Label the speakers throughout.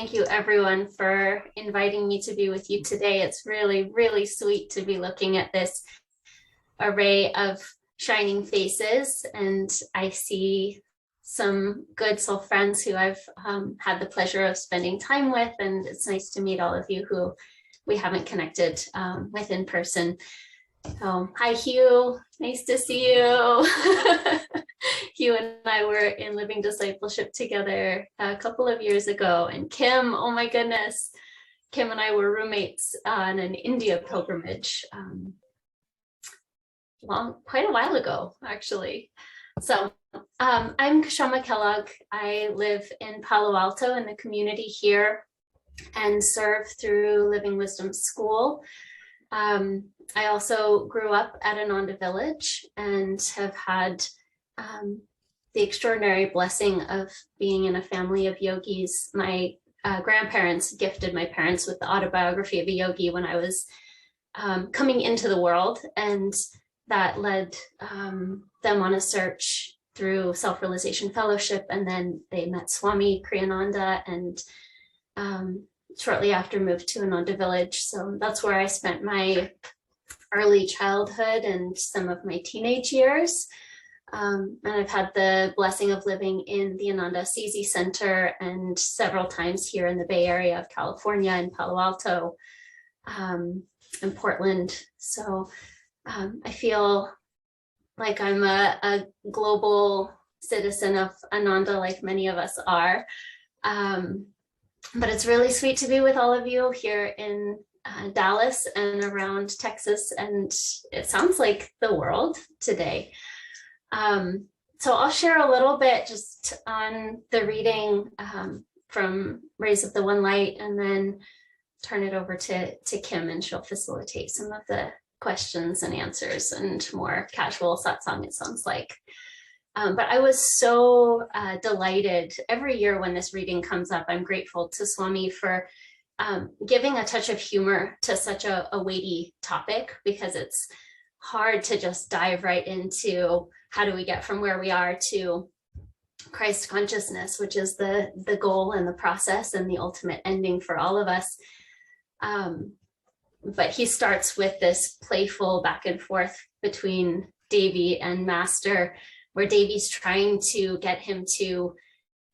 Speaker 1: thank you everyone for inviting me to be with you today. It's really, really sweet to be looking at this array of shining faces, and I see some good soul friends who I've had the pleasure of spending time with, and it's nice to meet all of you who we haven't connected with in person. So, hi Hugh, nice to see you. Hugh and I were in Living Discipleship together a couple of years ago, and Kim, oh my goodness, Kim and I were roommates on an India pilgrimage quite a while ago, actually. So I'm Kshama Kellogg. I live in Palo Alto in the community here and serve through Living Wisdom School. I also grew up at Ananda Village and have had the extraordinary blessing of being in a family of yogis. My grandparents gifted my parents with the autobiography of a yogi when I was coming into the world, and that led them on a search through Self-Realization Fellowship, and then they met Swami Kriyananda, and shortly after moved to Ananda Village. So that's where I spent my early childhood and some of my teenage years. And I've had the blessing of living in the Ananda Assisi Center and several times here in the Bay Area of California, in Palo Alto, and Portland. So I feel like I'm a global citizen of Ananda, like many of us are. But it's really sweet to be with all of you here in Dallas and around Texas, and it sounds like the world today. So I'll share a little bit just on the reading from Rays of the One Light, and then turn it over to Kim, and she'll facilitate some of the questions and answers and more casual satsang, it sounds like. But I was so delighted. Every year when this reading comes up, I'm grateful to Swami for giving a touch of humor to such a weighty topic, because it's hard to just dive right into how do we get from where we are to Christ consciousness, which is the goal and the process and the ultimate ending for all of us. But he starts with this playful back and forth between Devi and Master, where Devi's trying to get him to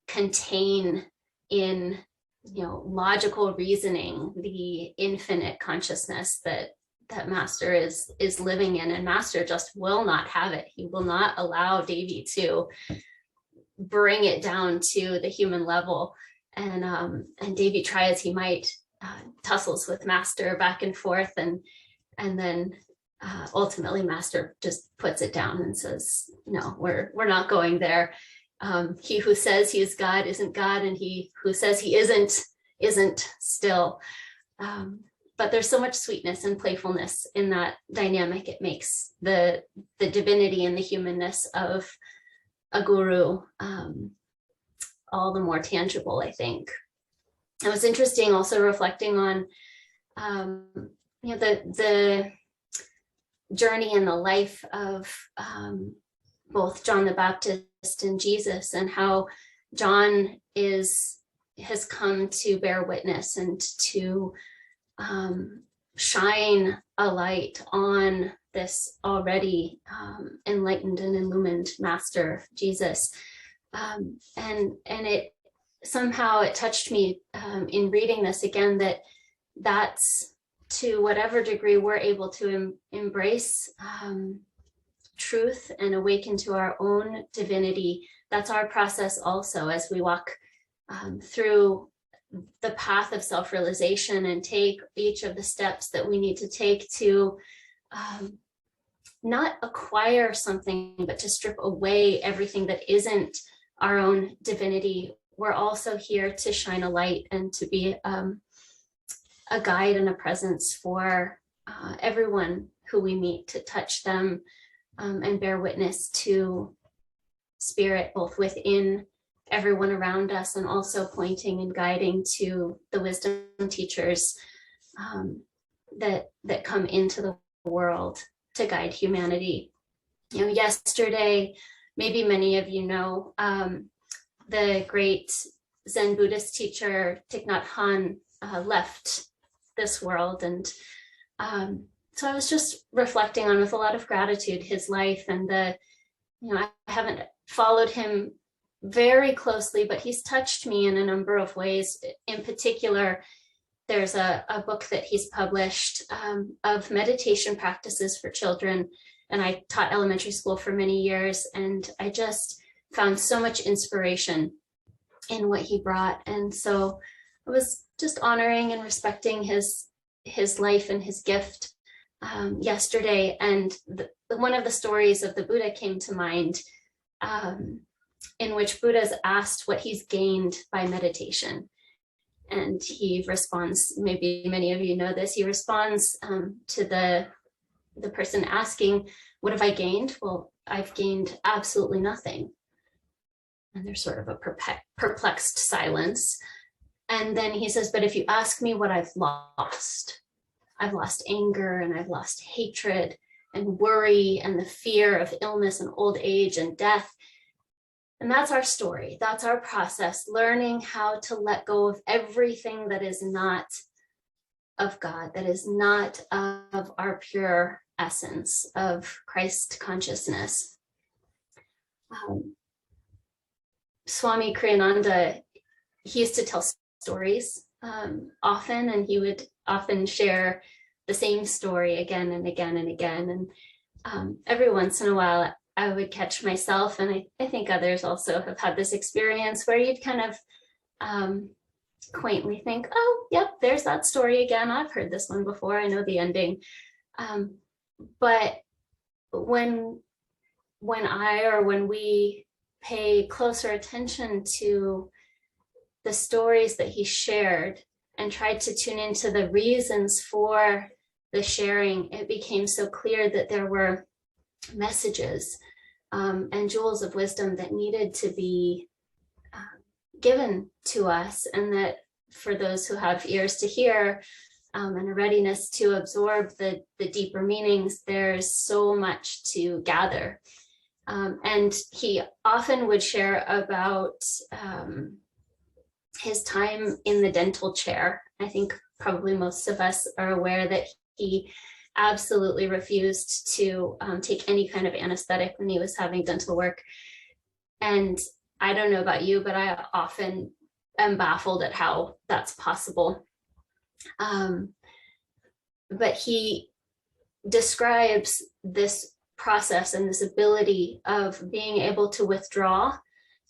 Speaker 1: contain in, logical reasoning the infinite consciousness that Master is living in, and Master just will not have it. He will not allow Devi to bring it down to the human level, and Devi, try as he might, tussles with Master back and forth, and then ultimately Master just puts it down and says, no, we're not going there. He who says he is God isn't God, and he who says he isn't still. But there's so much sweetness and playfulness in that dynamic. It makes the divinity and the humanness of a guru all the more tangible, I think. It was interesting also reflecting on the journey and the life of both John the Baptist and Jesus, and how John has come to bear witness and to shine a light on this already enlightened and illumined Master Jesus, and it somehow it touched me in reading this again, that's to whatever degree we're able to embrace truth and awaken to our own divinity. That's our process also, as we walk through the path of self-realization and take each of the steps that we need to take to not acquire something, but to strip away everything that isn't our own divinity. We're also here to shine a light and to be a guide and a presence for everyone who we meet, to touch them and bear witness to spirit, both within everyone around us, and also pointing and guiding to the wisdom teachers that come into the world to guide humanity. Yesterday, maybe many of you know, the great Zen Buddhist teacher Thich Nhat Hanh left this world. And so I was just reflecting on, with a lot of gratitude, his life. And I haven't followed him very closely, but he's touched me in a number of ways. In particular, there's a book that he's published of meditation practices for children. And I taught elementary school for many years, and I just found so much inspiration in what he brought. And so I was just honoring and respecting his life and his gift yesterday. And one of the stories of the Buddha came to mind, in which Buddha's asked what he's gained by meditation. And he responds, maybe many of you know this, he responds to the person asking, what have I gained? Well, I've gained absolutely nothing. And there's sort of a perplexed silence. And then he says, but if you ask me what I've lost anger, and I've lost hatred and worry and the fear of illness and old age and death. And that's our story. That's our process, learning how to let go of everything that is not of God, that is not of our pure essence of Christ consciousness. Swami Kriyananda, he used to tell stories often, and he would often share the same story again and again and again. And every once in a while, I would catch myself, and I think others also have had this experience, where you'd kind of quaintly think, oh, yep, there's that story again. I've heard this one before. I know the ending. But when we pay closer attention to the stories that he shared and tried to tune into the reasons for the sharing, it became so clear that there were messages and jewels of wisdom that needed to be given to us, and that for those who have ears to hear and a readiness to absorb the deeper meanings, there's so much to gather. And he often would share about his time in the dental chair. I think probably most of us are aware that he absolutely refused to take any kind of anesthetic when he was having dental work. And I don't know about you, but I often am baffled at how that's possible. But he describes this process and this ability of being able to withdraw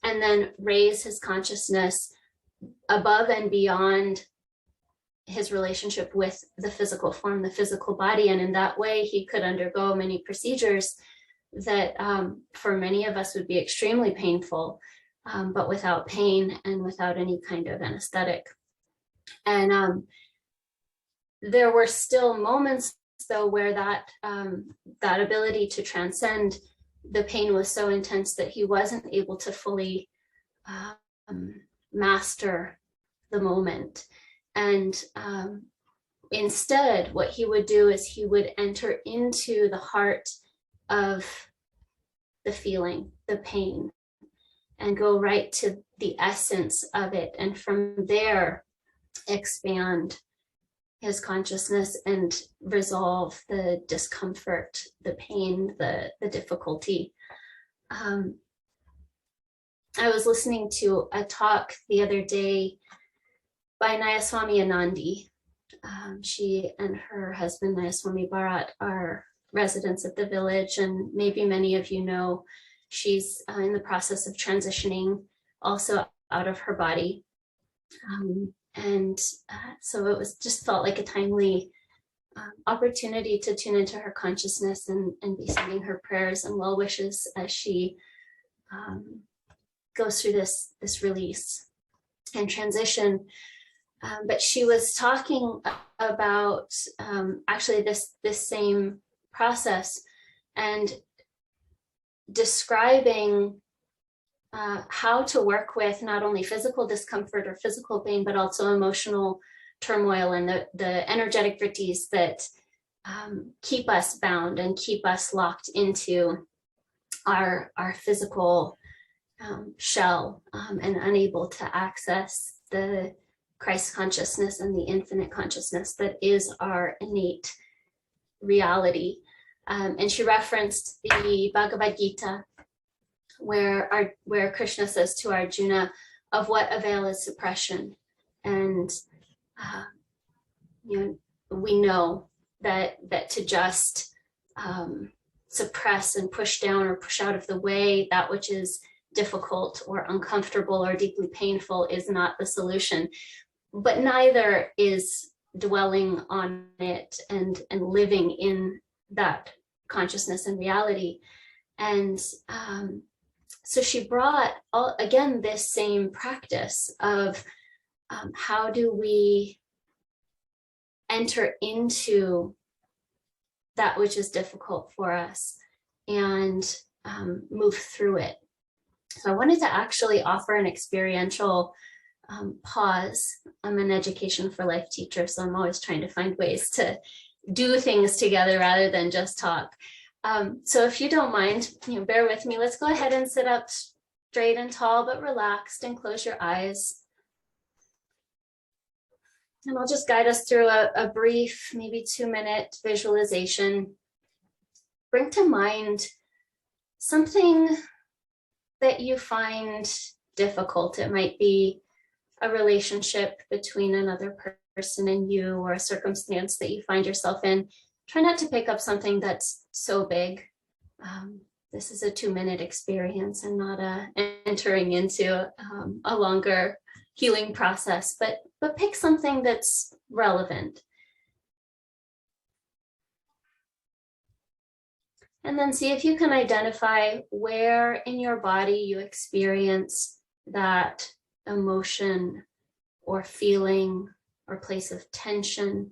Speaker 1: and then raise his consciousness above and beyond his relationship with the physical form, the physical body. And in that way, he could undergo many procedures that for many of us would be extremely painful, but without pain and without any kind of anesthetic. And there were still moments, though, where that ability to transcend the pain was so intense that he wasn't able to fully master the moment. And instead, what he would do is he would enter into the heart of the feeling, the pain, and go right to the essence of it. And from there, expand his consciousness and resolve the discomfort, the pain, the difficulty. I was listening to a talk the other day by Swami Anandi. She and her husband, Swami Bharat, are residents at the village, and maybe many of you know she's in the process of transitioning also out of her body. So it was just felt like a timely opportunity to tune into her consciousness and be sending her prayers and well wishes as she goes through this release and transition. But she was talking about actually this same process and describing how to work with not only physical discomfort or physical pain, but also emotional turmoil and the energetic vrittis that keep us bound and keep us locked into our physical shell and unable to access the Christ consciousness and the infinite consciousness that is our innate reality. And she referenced the Bhagavad Gita, where Krishna says to Arjuna, "Of what avail is suppression?" And we know that to just suppress and push down or push out of the way that which is difficult or uncomfortable or deeply painful is not the solution. But neither is dwelling on it and living in that consciousness and reality. And so she brought again this same practice of how do we enter into that which is difficult for us and move through it. So I wanted to actually offer an experiential pause. I'm an Education for Life teacher, so I'm always trying to find ways to do things together rather than just talk. So if you don't mind, bear with me. Let's go ahead and sit up straight and tall, but relaxed, and close your eyes. And I'll just guide us through a brief, maybe 2-minute visualization. Bring to mind something that you find difficult. It might be a relationship between another person and you, or a circumstance that you find yourself in. Try not to pick up something that's so big. This is a 2-minute experience and not entering into a longer healing process, but pick something that's relevant. And then see if you can identify where in your body you experience that emotion or feeling or place of tension.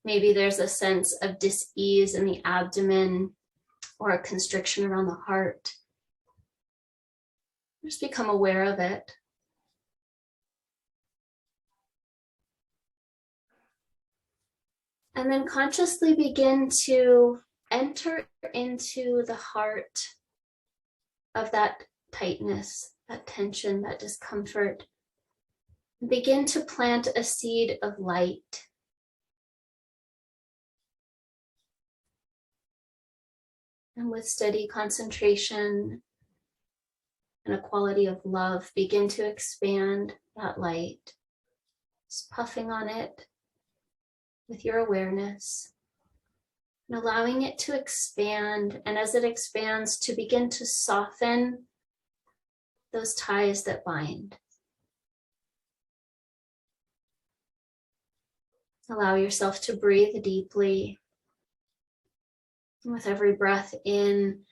Speaker 1: Maybe there's a sense of dis-ease in the abdomen or a constriction around the heart. Just become aware of it. And then consciously begin to enter into the heart of that tightness, that tension, that discomfort. Begin to plant a seed of light. And with steady concentration and a quality of love, begin to expand that light, just puffing on it with your awareness and allowing it to expand. And as it expands, to begin to soften those ties that bind. Allow yourself to breathe deeply. With every breath in,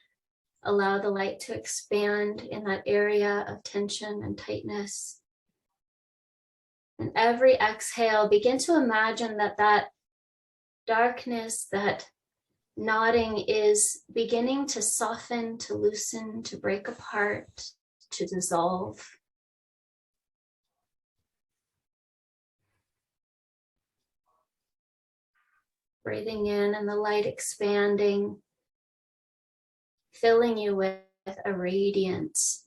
Speaker 1: allow the light to expand in that area of tension and tightness. And every exhale, begin to imagine that darkness, that knotting is beginning to soften, to loosen, to break apart, to dissolve. Breathing in and the light expanding, filling you with a radiance.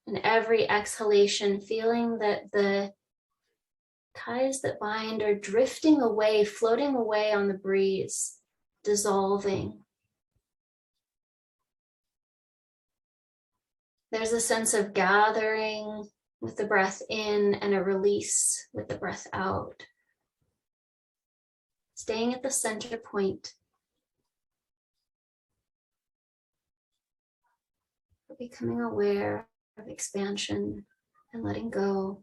Speaker 1: And every exhalation, feeling that the ties that bind are drifting away, floating away on the breeze, dissolving. There's a sense of gathering with the breath in and a release with the breath out. Staying at the center point. Becoming aware of expansion and letting go.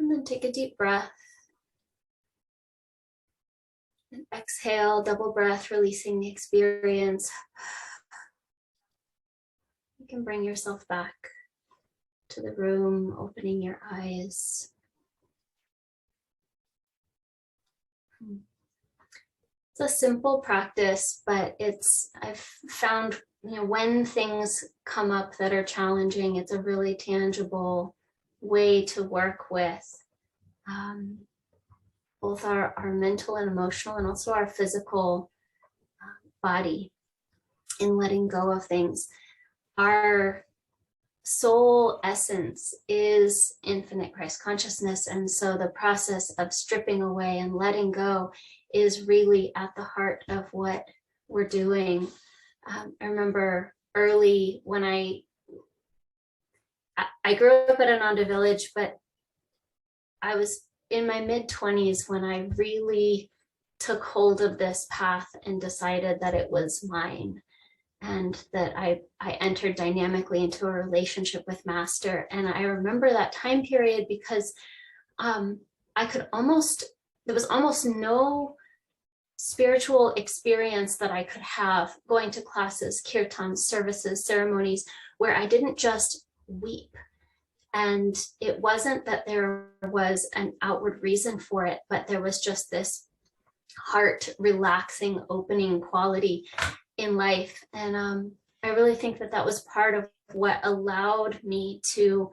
Speaker 1: And then take a deep breath. And exhale, double breath, releasing the experience. You can bring yourself back to the room, opening your eyes. It's a simple practice, but I've found, when things come up that are challenging, it's a really tangible way to work with both our mental and emotional and also our physical body in letting go of things. Our soul essence is infinite Christ consciousness. And so the process of stripping away and letting go is really at the heart of what we're doing. I remember early when I grew up at Ananda village, but I was in my mid-20s when I really took hold of this path and decided that it was mine, and that I entered dynamically into a relationship with Master. And I remember that time period because there was almost no spiritual experience that I could have going to classes, kirtans, services, ceremonies, where I didn't just weep. And it wasn't that there was an outward reason for it, but there was just this heart relaxing, opening quality in life. And I really think that that was part of what allowed me to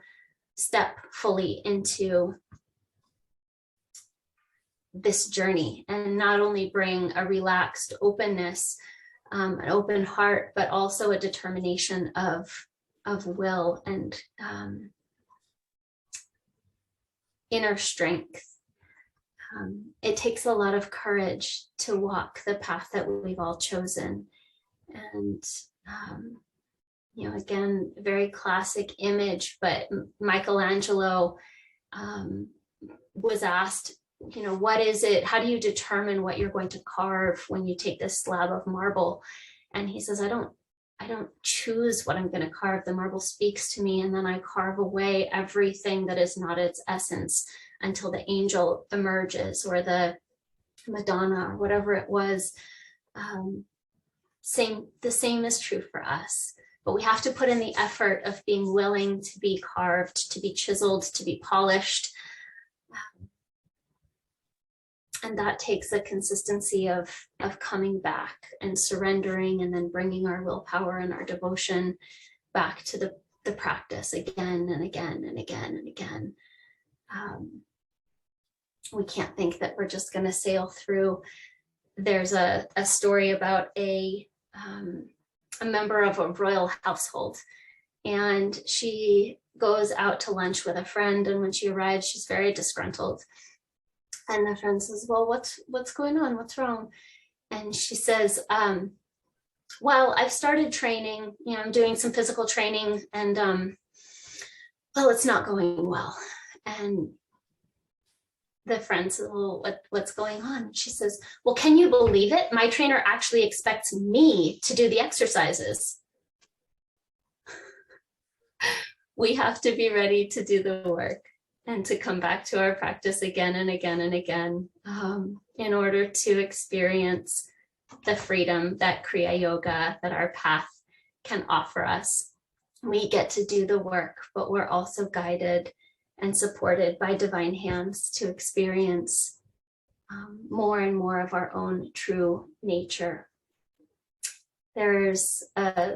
Speaker 1: step fully into this journey and not only bring a relaxed openness, an open heart, but also a determination of will and inner strength. It takes a lot of courage to walk the path that we've all chosen. And, again, very classic image, but Michelangelo was asked, what is it? How do you determine what you're going to carve when you take this slab of marble? And he says, I don't choose what I'm going to carve. The marble speaks to me, and then I carve away everything that is not its essence until the angel emerges, or the Madonna, or whatever it was. The same is true for us, but we have to put in the effort of being willing to be carved, to be chiseled, to be polished. And that takes a consistency of coming back and surrendering, and then bringing our willpower and our devotion back to the practice again and again and again and again. We can't think that we're just going to sail through. There's a story about a member of a royal household, and she goes out to lunch with a friend, and when she arrives, she's very disgruntled. And the friend says, well, what's going on? What's wrong? And she says, well, I've started training, I'm doing some physical training, and well, it's not going well. And the friend says, well, what's going on? She says, well, can you believe it? My trainer actually expects me to do the exercises. We have to be ready to do the work and to come back to our practice again and again and again, in order to experience the freedom that Kriya Yoga, that our path can offer us. We get to do the work, but we're also guided and supported by divine hands to experience more and more of our own true nature. There's a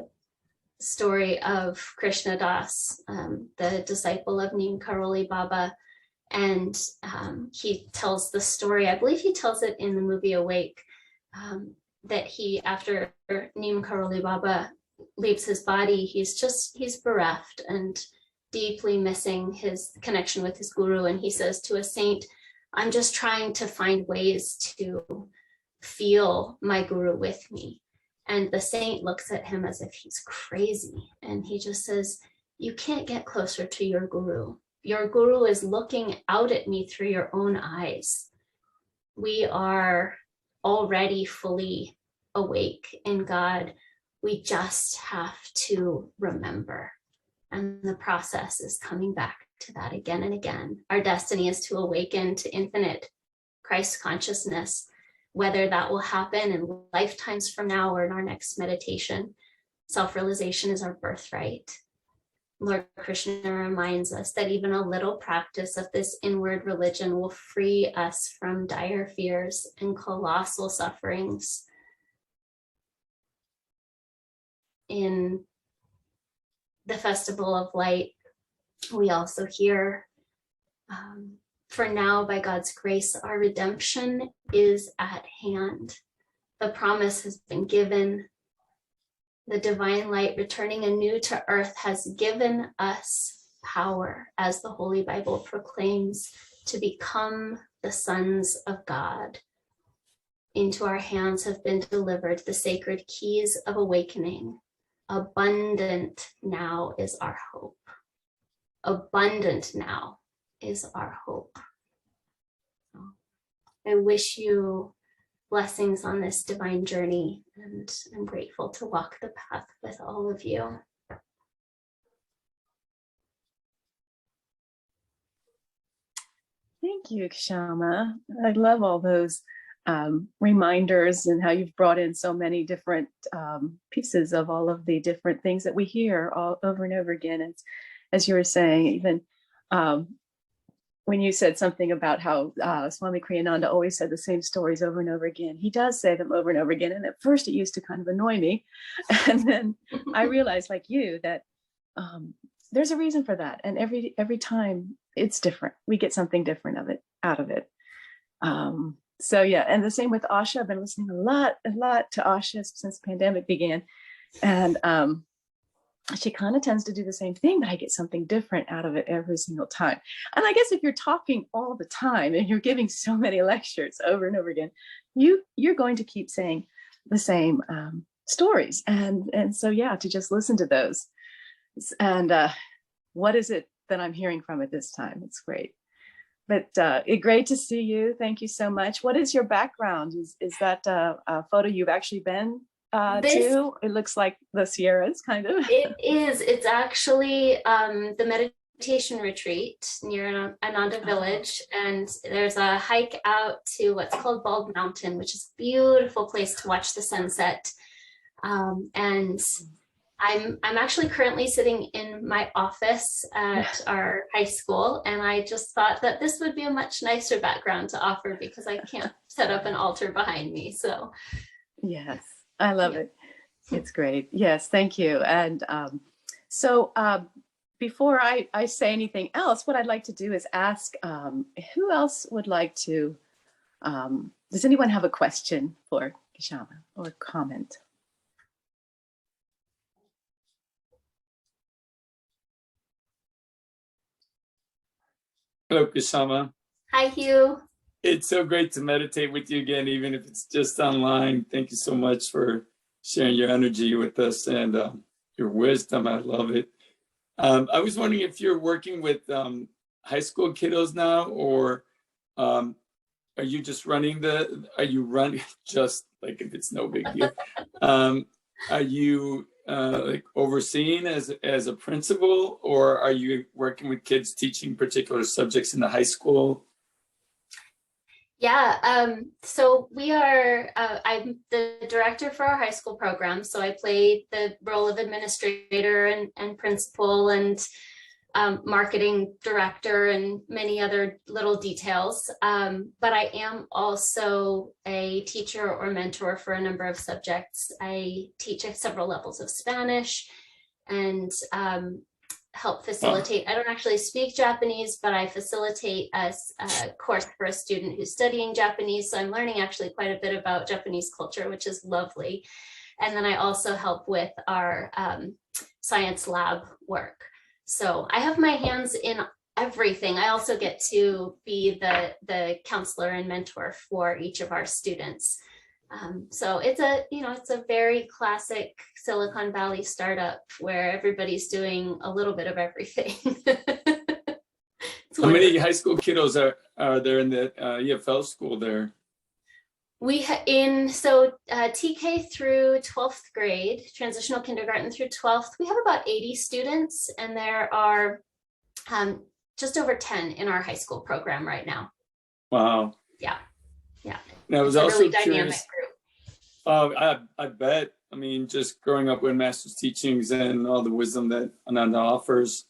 Speaker 1: story of Krishna Das, the disciple of Neem Karoli Baba, and he tells the story, I believe he tells it in the movie Awake, that he, after Neem Karoli Baba leaves his body, he's bereft and deeply missing his connection with his guru. And he says to a saint, I'm just trying to find ways to feel my guru with me. And the saint looks at him as if he's crazy. And he just says, you can't get closer to your guru. Your guru is looking out at me through your own eyes. We are already fully awake in God. We just have to remember. And the process is coming back to that again and again. Our destiny is to awaken to infinite Christ consciousness, whether that will happen in lifetimes from now or in our next meditation. Self-realization is our birthright. Lord Krishna reminds us that even a little practice of this inward religion will free us from dire fears and colossal sufferings. In the Festival of Light, we also hear For now, by God's grace, our redemption is at hand. The promise has been given. The divine light returning anew to earth has given us power, as the Holy Bible proclaims, to become the sons of God. Into our hands have been delivered the sacred keys of awakening. Abundant now is our hope. Abundant now is our hope. I wish you blessings on this divine journey, and I'm grateful to walk the path with all of you.
Speaker 2: Thank you, Kshama. I love all those reminders and how you've brought in so many different pieces of all of the different things that we hear all over and over again. And as you were saying, even when you said something about how Swami Kriyananda always said the same stories over and over again, he does say them over and over again. And at first it used to kind of annoy me. And then I realized, like you, that there's a reason for that. And every time it's different. We get something different out of it. So yeah, and the same with Asha. I've been listening a lot to Asha since the pandemic began. And she kind of tends to do the same thing, but I get something different out of it every single time. And I guess if you're talking all the time and you're giving so many lectures over and over again, you're going to keep saying the same stories. And so yeah, to just listen to those. And what is it that I'm hearing from it this time? It's great. But great to see you. Thank you so much. What is your background? Is that a photo you've actually been to? It looks like the Sierras, kind of.
Speaker 1: It is. It's actually the meditation retreat near Ananda Village. And there's a hike out to what's called Bald Mountain, which is a beautiful place to watch the sunset. And I'm actually currently sitting in my office at our high school, and I just thought that this would be a much nicer background to offer because I can't set up an altar behind me. So
Speaker 2: yes, I love it. It's great. Yes, thank you. And so before I say anything else, what I'd like to do is ask who else would like to, does anyone have a question for Kshama or comment?
Speaker 3: Hello, Kshama.
Speaker 1: hi, Hugh.
Speaker 3: It's so great to meditate with you again, even if it's just online. Thank you so much for sharing your energy with us and your wisdom. I love it. I was wondering if you're working with high school kiddos now, or are you just running just like if it's no big deal? Are you like overseeing as a principal, or are you working with kids teaching particular subjects in the high school?
Speaker 1: Yeah, so we are, I'm the director for our high school program. So I play the role of administrator and principal and marketing director and many other little details. But I am also a teacher or mentor for a number of subjects. I teach at several levels of Spanish and help facilitate. I don't actually speak Japanese, but I facilitate a course for a student who's studying Japanese. So I'm learning actually quite a bit about Japanese culture, which is lovely. And then I also help with our science lab work. So I have my hands in everything. I also get to be the counselor and mentor for each of our students. So it's a very classic Silicon Valley startup where everybody's doing a little bit of everything.
Speaker 3: How many high school kiddos are there in the EFL school there?
Speaker 1: We TK through 12th grade, transitional kindergarten through 12th, we have about 80 students, and there are just over 10 in our high school program right now.
Speaker 3: Wow.
Speaker 1: Yeah.
Speaker 3: Now, I was
Speaker 1: it's
Speaker 3: also
Speaker 1: a really
Speaker 3: curious.
Speaker 1: dynamic group.
Speaker 3: I bet. I mean, just growing up with Master's teachings and all the wisdom that Ananda offers,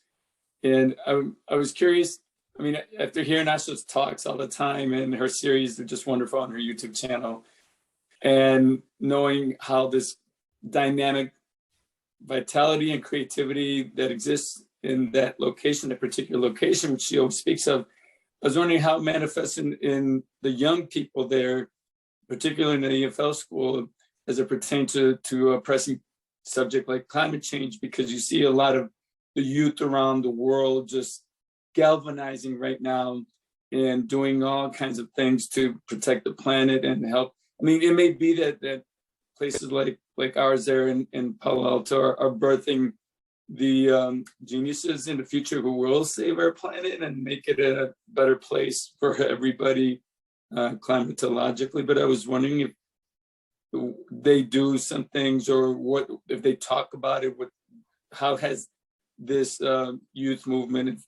Speaker 3: and I was curious. I mean, after hearing Asha's talks all the time and her series are just wonderful on her YouTube channel, and knowing how this dynamic vitality and creativity that exists in that location, that particular location, which she always speaks of, I was wondering how it manifests in the young people there, particularly in the EFL school, as it pertains to a pressing subject like climate change, because you see a lot of the youth around the world just galvanizing right now and doing all kinds of things to protect the planet and help. I mean, it may be that places like ours there in Palo Alto are birthing the geniuses in the future who will save our planet and make it a better place for everybody climatologically. But I was wondering if they do some things, or what if they talk about it, how has this youth movement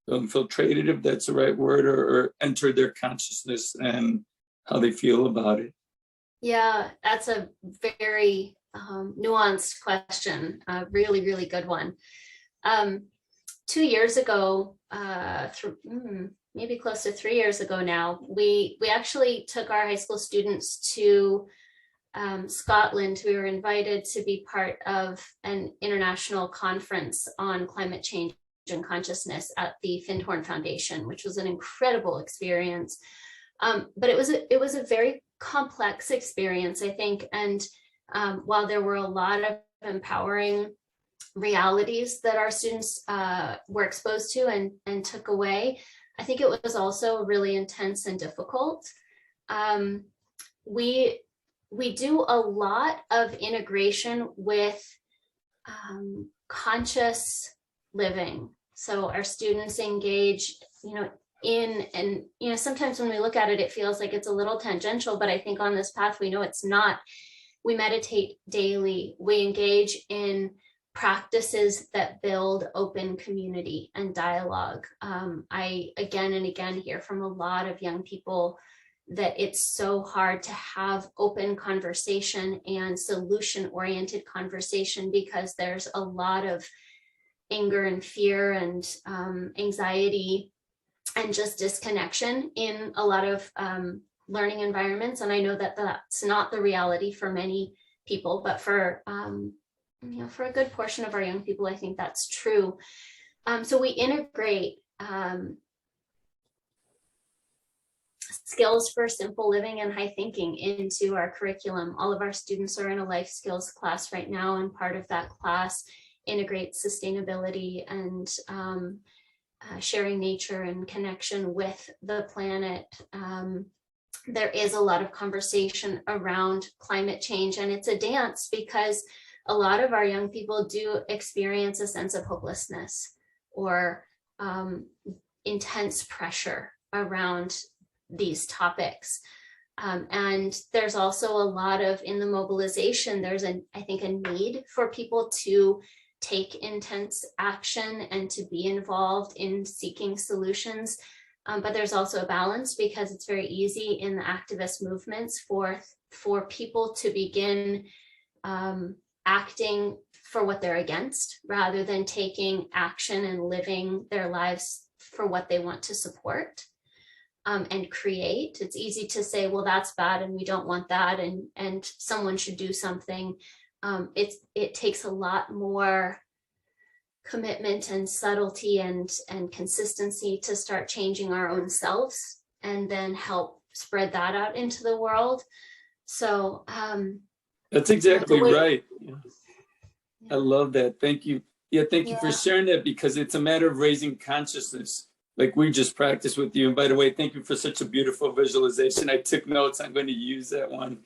Speaker 3: infiltrated, if that's the right word, or entered their consciousness, and how they feel about it?
Speaker 1: Yeah, that's a very nuanced question. A really, really good one. 2 years ago, maybe close to 3 years ago now, we actually took our high school students to Scotland. We were invited to be part of an international conference on climate change and consciousness at the Findhorn Foundation, which was an incredible experience. But it was a very complex experience, I think. And while there were a lot of empowering realities that our students were exposed to and took away, I think it was also really intense and difficult. We do a lot of integration with conscious living. So our students engage, in, and sometimes when we look at it, it feels like it's a little tangential, but I think on this path, we know it's not. We meditate daily. We engage in practices that build open community and dialogue. I again and again hear from a lot of young people that it's so hard to have open conversation and solution-oriented conversation because there's a lot of anger and fear and anxiety and just disconnection in a lot of learning environments. And I know that that's not the reality for many people, but for a good portion of our young people, I think that's true. So we integrate skills for simple living and high thinking into our curriculum. All of our students are in a life skills class right now, and part of that class integrates sustainability and sharing nature and connection with the planet. There is a lot of conversation around climate change, and it's a dance because a lot of our young people do experience a sense of hopelessness or intense pressure around these topics. And there's also a lot of, in the mobilization, there's I think a need for people to take intense action and to be involved in seeking solutions. But there's also a balance because it's very easy in the activist movements for people to begin acting for what they're against rather than taking action and living their lives for what they want to support and create. It's easy to say, well, that's bad and we don't want that, and someone should do something. It takes a lot more commitment and subtlety and consistency to start changing our own selves and then help spread that out into the world. So
Speaker 3: that's exactly right. Yeah. I love that. Thank you. Yeah, thank you for sharing that, because it's a matter of raising consciousness, like we just practiced with you. And by the way, thank you for such a beautiful visualization. I took notes. I'm going to use that one.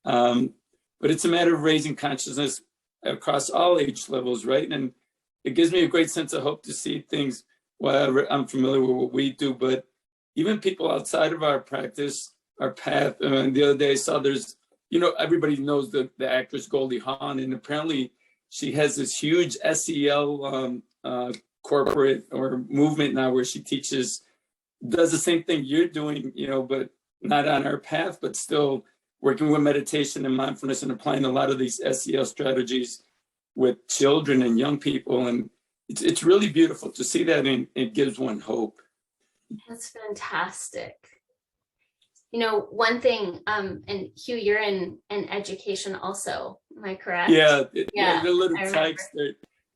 Speaker 3: But it's a matter of raising consciousness across all age levels, right? And it gives me a great sense of hope to see things. Well, I'm familiar with what we do, but even people outside of our practice, our path. And the other day I saw there's, everybody knows the actress Goldie Hawn, and apparently she has this huge SEL corporate or movement now where she does the same thing you're doing, but not on our path, but still working with meditation and mindfulness and applying a lot of these SEL strategies with children and young people. And it's really beautiful to see that, and it gives one hope.
Speaker 1: That's fantastic. One thing, and Hugh, you're in education also, am I correct?
Speaker 3: Yeah, the little tykes,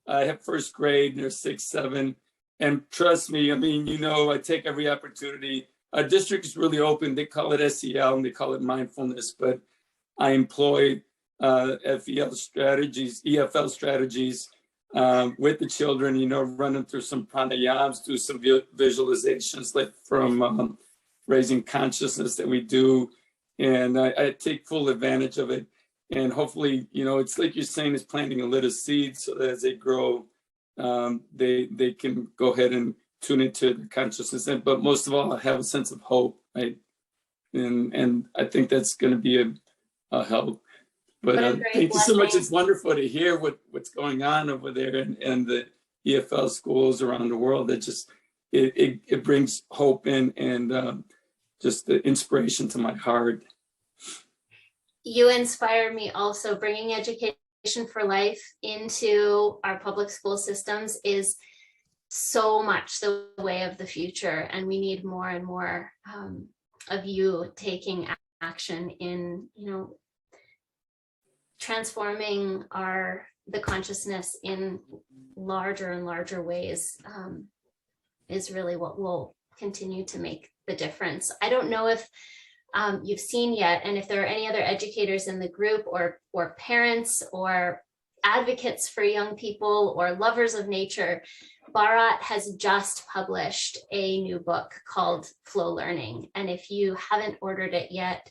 Speaker 3: I have first grade, and they're 6, 7. And trust me, I mean, you know, I take every opportunity. Our district is really open. They call it SEL and they call it mindfulness, but I employ EFL strategies with the children, you know, run them through some pranayams, do some visualizations, like from raising consciousness that we do. And I take full advantage of it. And hopefully, you know, it's like you're saying, it's planting a little seed so that as they grow, they can go ahead and tune into the consciousness. But most of all, I have a sense of hope, right? And I think that's going to be a help. But thank you so much. It's wonderful to hear what's going on over there and the EFL schools around the world. That just it brings hope and just the inspiration to my heart.
Speaker 1: You inspire me also. Bringing education for life into our public school systems is so much the way of the future, and we need more and more of you taking action in, you know, transforming the consciousness in larger and larger ways is really what will continue to make the difference. I don't know if you've seen yet, and if there are any other educators in the group or parents or advocates for young people or lovers of nature, Bharat has just published a new book called Flow Learning. And if you haven't ordered it yet,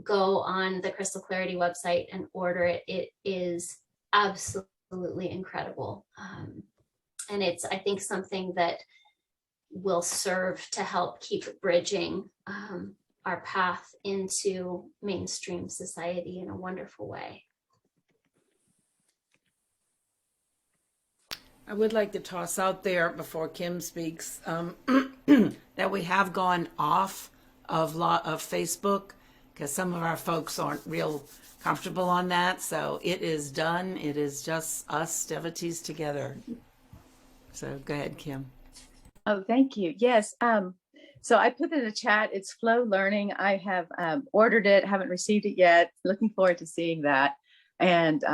Speaker 1: go on the Crystal Clarity website and order it. It is absolutely incredible. And it's, I think, something that will serve to help keep bridging our path into mainstream society in a wonderful way.
Speaker 4: I would like to toss out there before Kim speaks that we have gone off of Facebook because some of our folks aren't real comfortable on that. So it is done. It is just us devotees together. So go ahead, Kim.
Speaker 2: Oh, thank you. Yes. So I put in the chat, it's Flow Learning. I have ordered it, haven't received it yet. Looking forward to seeing that. And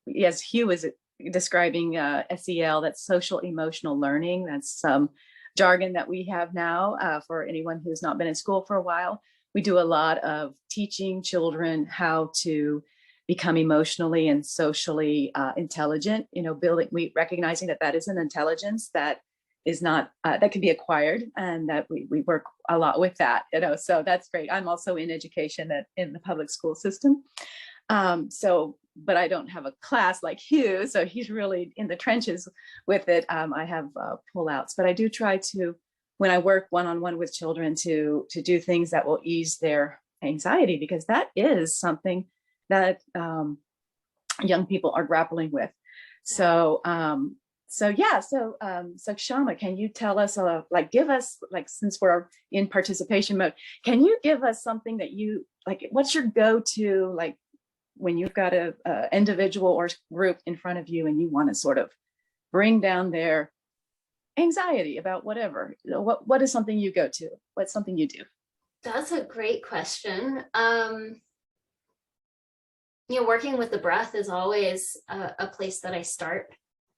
Speaker 2: yes, Hugh was describing SEL, that's social emotional learning. That's some jargon that we have now for anyone who's not been in school for a while. We do a lot of teaching children how to become emotionally and socially intelligent, you know, recognizing that is an intelligence that is not, that can be acquired, and that we work a lot with that, you know, so that's great. I'm also in education in the public school system. But I don't have a class like Hugh, so he's really in the trenches with it. I have pullouts, but I do try to, when I work one-on-one with children, to do things that will ease their anxiety, because that is something that young people are grappling with. So Kshama, can you tell us, give us, since we're in participation mode, can you give us something that you, what's your go-to, when you've got a individual or group in front of you and you want to sort of bring down their anxiety about whatever, what is something you go to? What's something you do?
Speaker 1: That's a great question. You know, working with the breath is always a place that I start.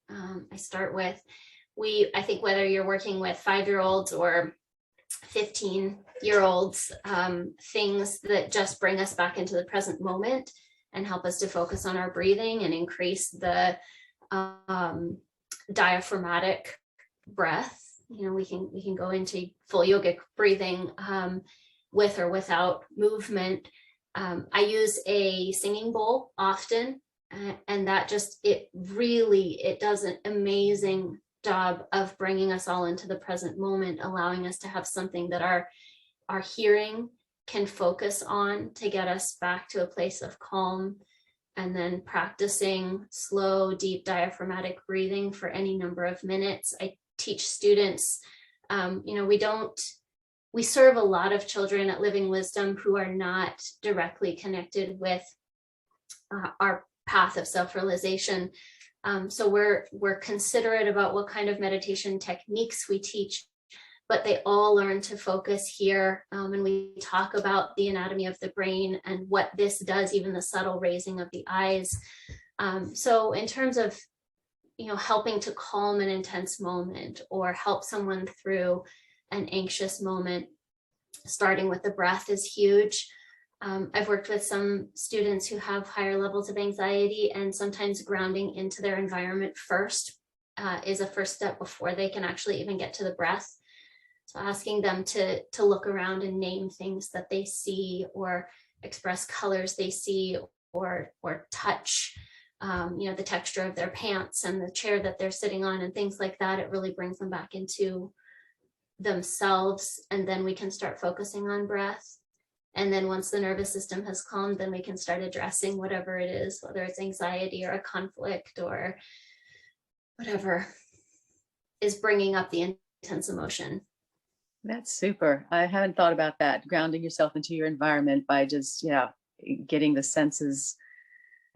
Speaker 1: I start with, I think whether you're working with 5-year-olds or 15-year-olds, things that just bring us back into the present moment and help us to focus on our breathing and increase the diaphragmatic breath. You know, we can go into full yogic breathing with or without movement. I use a singing bowl often, and that it does an amazing job of bringing us all into the present moment, allowing us to have something that our hearing can focus on to get us back to a place of calm, and then practicing slow, deep diaphragmatic breathing for any number of minutes. I teach students, you know, we serve a lot of children at Living Wisdom who are not directly connected with our path of self-realization. So we're considerate about what kind of meditation techniques we teach, but they all learn to focus here. And we talk about the anatomy of the brain and what this does, even the subtle raising of the eyes. So in terms of helping to calm an intense moment or help someone through an anxious moment, starting with the breath is huge. I've worked with some students who have higher levels of anxiety, and sometimes grounding into their environment first is a first step before they can actually even get to the breath. So asking them to look around and name things that they see, or express colors they see, or touch, the texture of their pants and the chair that they're sitting on and things like that. It really brings them back into themselves, and then we can start focusing on breath. And then once the nervous system has calmed, then we can start addressing whatever it is, whether it's anxiety or a conflict or whatever is bringing up the intense emotion.
Speaker 2: That's super. I haven't thought about that. Grounding yourself into your environment by just, getting the senses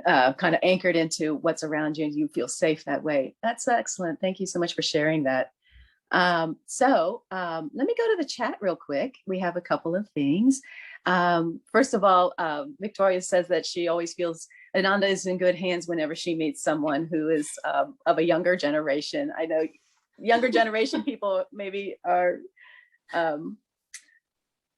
Speaker 2: kind of anchored into what's around you, and you feel safe that way. That's excellent. Thank you so much for sharing that. So let me go to the chat real quick. We have a couple of things. First of all, Victoria says that she always feels Ananda is in good hands whenever she meets someone who is of a younger generation. I know younger generation people maybe are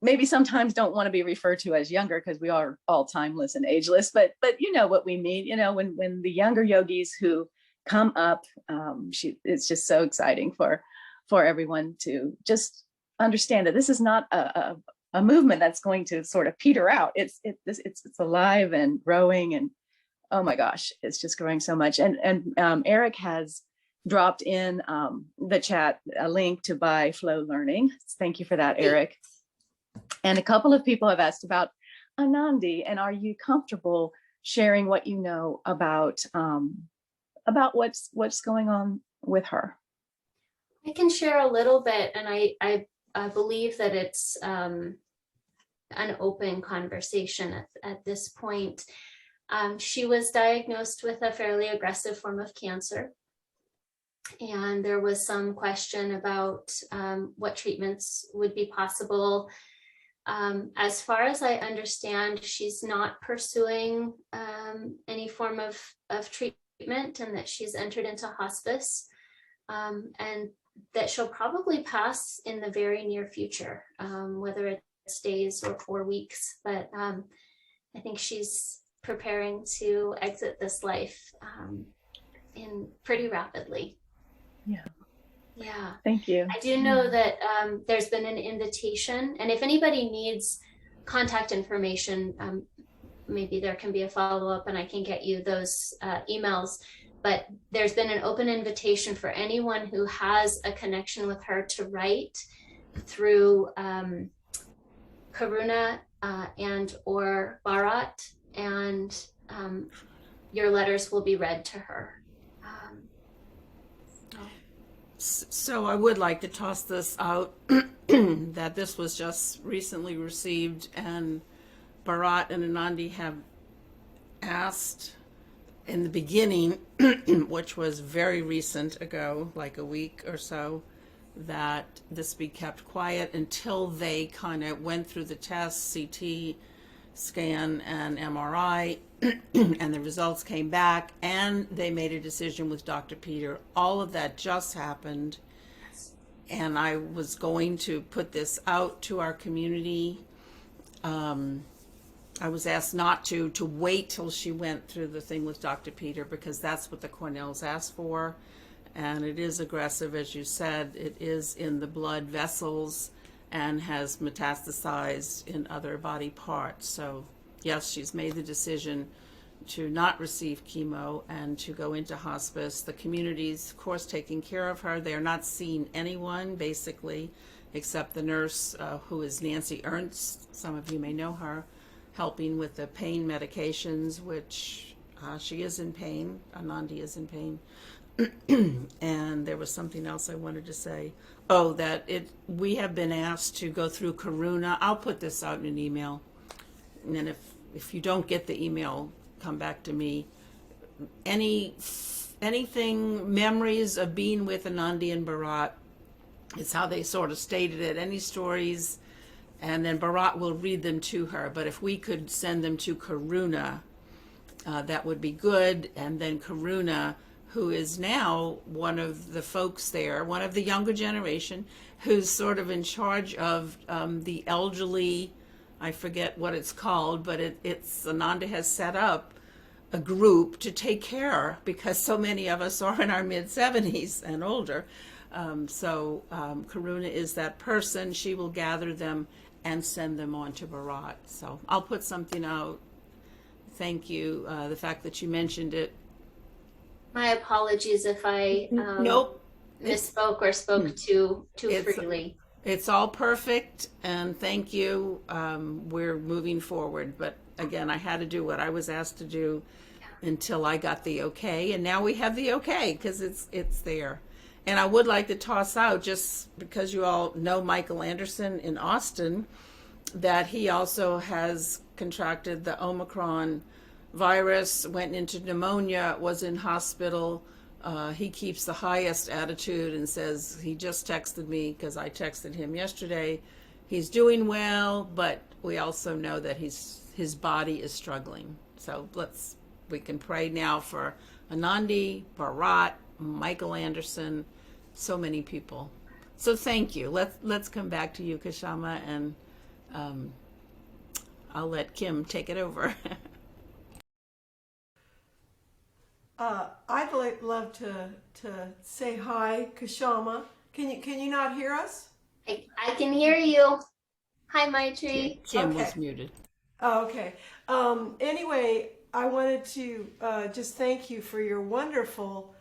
Speaker 2: maybe sometimes don't want to be referred to as younger, because we are all timeless and ageless, but you know what we mean. When the younger yogis who come up, it's just so exciting for everyone to just understand that this is not a movement that's going to sort of peter out. It's alive and growing, and oh my gosh, it's just growing so much. And Eric has dropped in the chat a link to buy Flow Learning. Thank you for that, Eric. And a couple of people have asked about Anandi, and are you comfortable sharing what you know about what's going on with her?
Speaker 1: I can share a little bit, and I believe that it's an open conversation at this point. She was diagnosed with a fairly aggressive form of cancer, and there was some question about what treatments would be possible. As far as I understand, she's not pursuing any form of treatment, and that she's entered into hospice, and that she'll probably pass in the very near future, whether it's days or weeks. But I think she's preparing to exit this life in pretty rapidly. Yeah.
Speaker 2: Thank you.
Speaker 1: I do know that there's been an invitation, and if anybody needs contact information, maybe there can be a follow-up and I can get you those emails. But there's been an open invitation for anyone who has a connection with her to write through Karuna and or Bharat, and your letters will be read to her.
Speaker 4: So I would like to toss this out that this was just recently received, and Bharat and Anandi have asked in the beginning, which was very recent ago, like a week or so, that this be kept quiet until they kind of went through the tests, CT scan and MRI, and the results came back, and they made a decision with Dr. Peter. All of that just happened, and I was going to put this out to our community. I was asked not to wait till she went through the thing with Dr. Peter, because that's what the Cornells asked for, and it is aggressive, as you said. It is in the blood vessels and has metastasized in other body parts. So yes, she's made the decision to not receive chemo and to go into hospice. The community's, of course, taking care of her. They're not seeing anyone, basically, except the nurse, who is Nancy Ernst. Some of you may know her, helping with the pain medications, which she is in pain. Anandi is in pain. And there was something else I wanted to say. Oh, that we have been asked to go through Karuna. I'll put this out in an email. And then if you don't get the email, come back to me. Anything, memories of being with Anandi and Bharat, it's how they sort of stated it. Any stories, and then Bharat will read them to her. But if we could send them to Karuna, that would be good. And then Karuna, who is now one of the folks there, one of the younger generation, who's sort of in charge of the elderly. I forget what it's called, but it's Ananda has set up a group to take care, because so many of us are in our mid-70s and older. Karuna is that person. She will gather them and send them on to Bharat. So I'll put something out. Thank you. The fact that you mentioned it.
Speaker 1: My apologies if I
Speaker 4: Nope.
Speaker 1: misspoke or spoke too freely.
Speaker 4: It's all perfect, and thank you. We're moving forward, but again, I had to do what I was asked to do until I got the okay, and now we have the okay because it's there. And I would like to toss out, just because you all know Michael Anderson in Austin, that he also has contracted the Omicron virus, went into pneumonia, was in hospital. He keeps the highest attitude and says, he just texted me because I texted him yesterday. He's doing well, but we also know that his body is struggling. So we can pray now for Anandi, Bharat, Michael Anderson, so many people. So thank you. Let's come back to you, Kshama, and I'll let Kim take it over.
Speaker 5: I'd love to say hi, Kshama. Can you not hear us?
Speaker 1: I can hear you. Hi, Maitri.
Speaker 4: Kim
Speaker 5: Okay.
Speaker 4: was muted.
Speaker 5: Oh, okay. Anyway, I wanted to just thank you for your wonderful,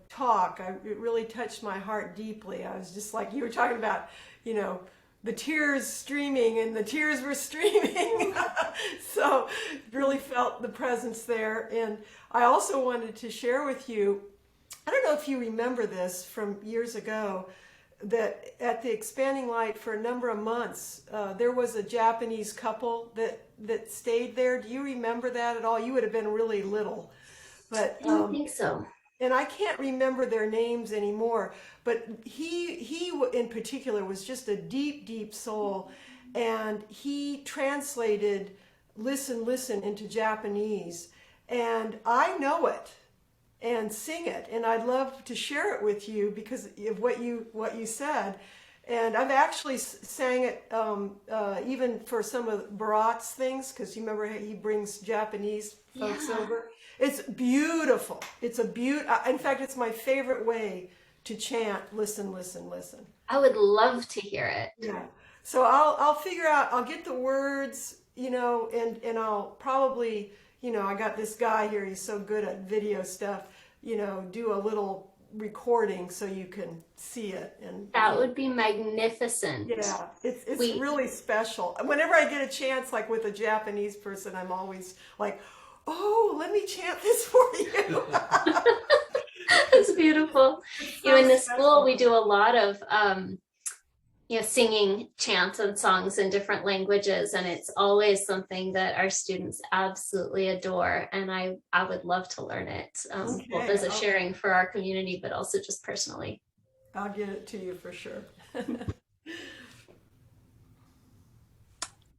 Speaker 5: talk. It really touched my heart deeply. I was just like, you were talking about, the tears streaming, and the tears were streaming. So really felt the presence there. And I also wanted to share with you, I don't know if you remember this from years ago, that at the Expanding Light for a number of months, there was a Japanese couple that stayed there. Do you remember that at all? You would have been really little. But
Speaker 1: I don't think so.
Speaker 5: and I can't remember their names anymore, but he in particular was just a deep, deep soul, and he translated Listen, Listen into Japanese, and I know it and sing it, and I'd love to share it with you because of what you said. And I've actually sang it even for some of Bharat's things, because you remember he brings Japanese folks over. It's beautiful. It's in fact, it's my favorite way to chant Listen, Listen, Listen.
Speaker 1: I would love to hear it.
Speaker 5: Yeah. So I'll figure out, I'll get the words, and I'll probably, I got this guy here, he's so good at video stuff, do a little recording so you can see it. And
Speaker 1: That would be magnificent.
Speaker 5: yeah, it's really special. Whenever I get a chance, like with a Japanese person, I'm always like, oh, let me chant this for you.
Speaker 1: It's beautiful.
Speaker 5: So
Speaker 1: In the
Speaker 5: special.
Speaker 1: school, we do a lot of, singing chants and songs in different languages, and it's always something that our students absolutely adore. And I would love to learn it, both as a sharing for our community, but also just personally.
Speaker 5: I'll get it to you for sure.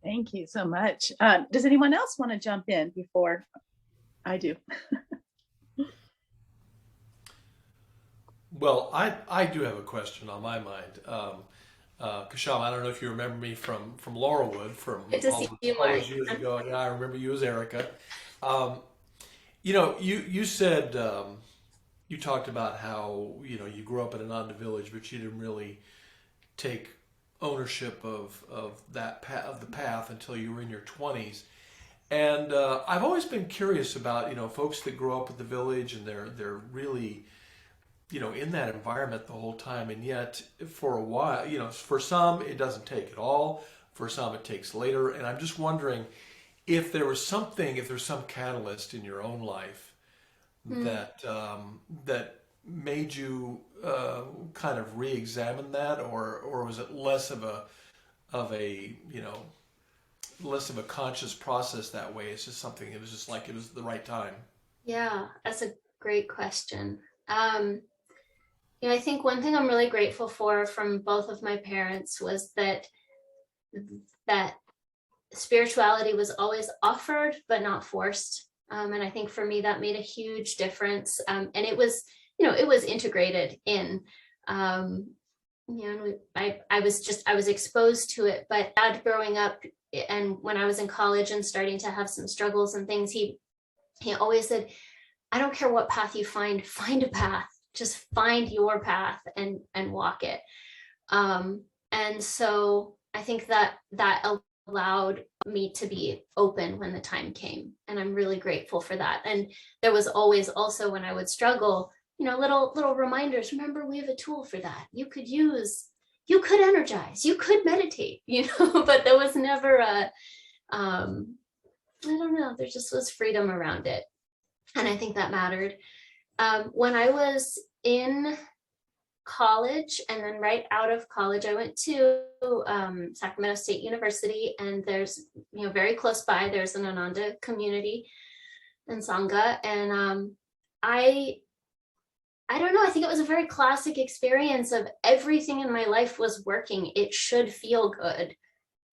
Speaker 2: Thank you so much. Does anyone else want to jump in before I do?
Speaker 6: Well, I do have a question on my mind. Kshama, I don't know if you remember me from Laurelwood from
Speaker 1: Good to see you,
Speaker 6: all
Speaker 1: Mark.
Speaker 6: those years ago. Yeah, I remember you as Erica. You said you talked about how you grew up in an Ananda village, but you didn't really take ownership of the path until you were in your 20s. And I've always been curious about folks that grow up at the village and they're really in that environment the whole time, and yet for a while, for some it doesn't take at all, for some it takes later. And I'm just wondering if there's some catalyst in your own life that made you kind of re-examine that, or was it less of a conscious process that way? It's just something, it was just like it was the right time.
Speaker 1: Yeah, that's a great question. I think one thing I'm really grateful for from both of my parents was that spirituality was always offered but not forced. And I think for me, that made a huge difference. And it was, it was integrated in, I was exposed to it, but Dad growing up and when I was in college and starting to have some struggles and things, he always said, I don't care what path you find a path, just find your path and walk it. And so I think that allowed me to be open when the time came. And I'm really grateful for that. And there was always also when I would struggle, little reminders. Remember, we have a tool for that. You could energize, you could meditate, but there was never I don't know, there just was freedom around it. And I think that mattered. When I was in college and then right out of college, I went to Sacramento State University, and there's, very close by, there's an Ananda community and Sangha. And I don't know, I think it was a very classic experience of everything in my life was working. It should feel good.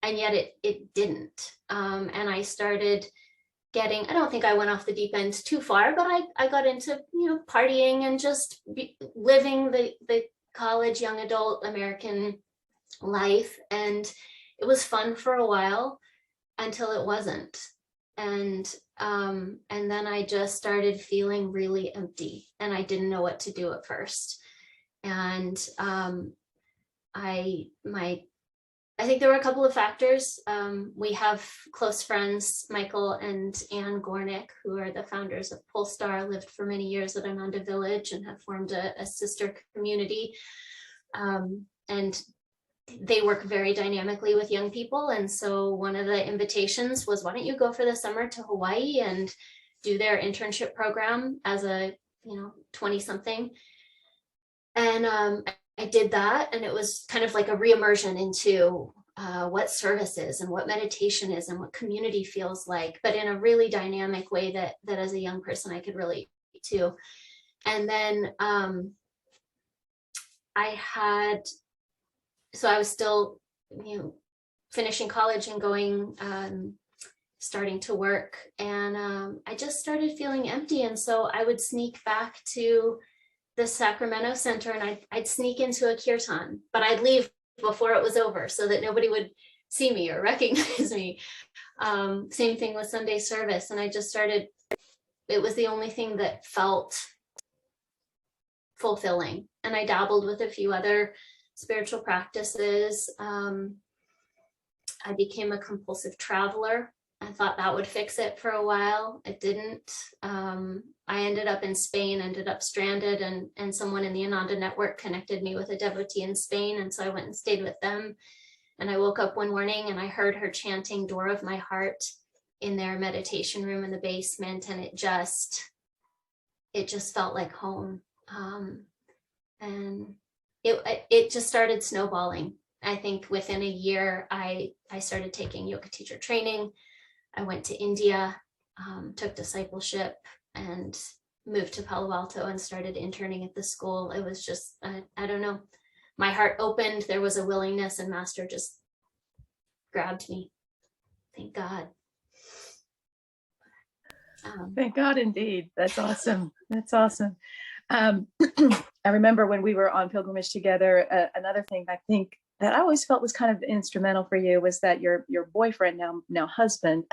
Speaker 1: And yet it didn't. And I started getting, I don't think I went off the deep end too far, but I got into, partying and just living the college young adult American life. And it was fun for a while until it wasn't. And then I just started feeling really empty, and I didn't know what to do at first. And I think there were a couple of factors. We have close friends, Michael and Anne Gornick, who are the founders of Polestar, lived for many years at Ananda Village and have formed a sister community. And they work very dynamically with young people. And so one of the invitations was, why don't you go for the summer to Hawaii and do their internship program as a 20-something. And I did that, and it was kind of like a re-immersion into what service is and what meditation is and what community feels like, but in a really dynamic way that as a young person I could relate to. And then I was still, finishing college and going, starting to work, and I just started feeling empty. And so I would sneak back to the Sacramento Center, and I'd sneak into a kirtan, but I'd leave before it was over so that nobody would see me or recognize me. Same thing with Sunday service. And I just started, it was the only thing that felt fulfilling. And I dabbled with a few other spiritual practices. I became a compulsive traveler. I thought that would fix it for a while. It didn't. I ended up in Spain, ended up stranded, and someone in the Ananda network connected me with a devotee in Spain. And so I went and stayed with them. And I woke up one morning and I heard her chanting Door of My Heart in their meditation room in the basement. And it just felt like home. And it just started snowballing. I think within a year, I started taking yoga teacher training. I went to India, took discipleship, and moved to Palo Alto and started interning at the school. It was just, I don't know, my heart opened. There was a willingness, and Master just grabbed me. Thank God.
Speaker 2: Thank God, indeed. That's awesome. That's awesome. I remember when we were on pilgrimage together, another thing I think that I always felt was kind of instrumental for you was that your boyfriend, now husband,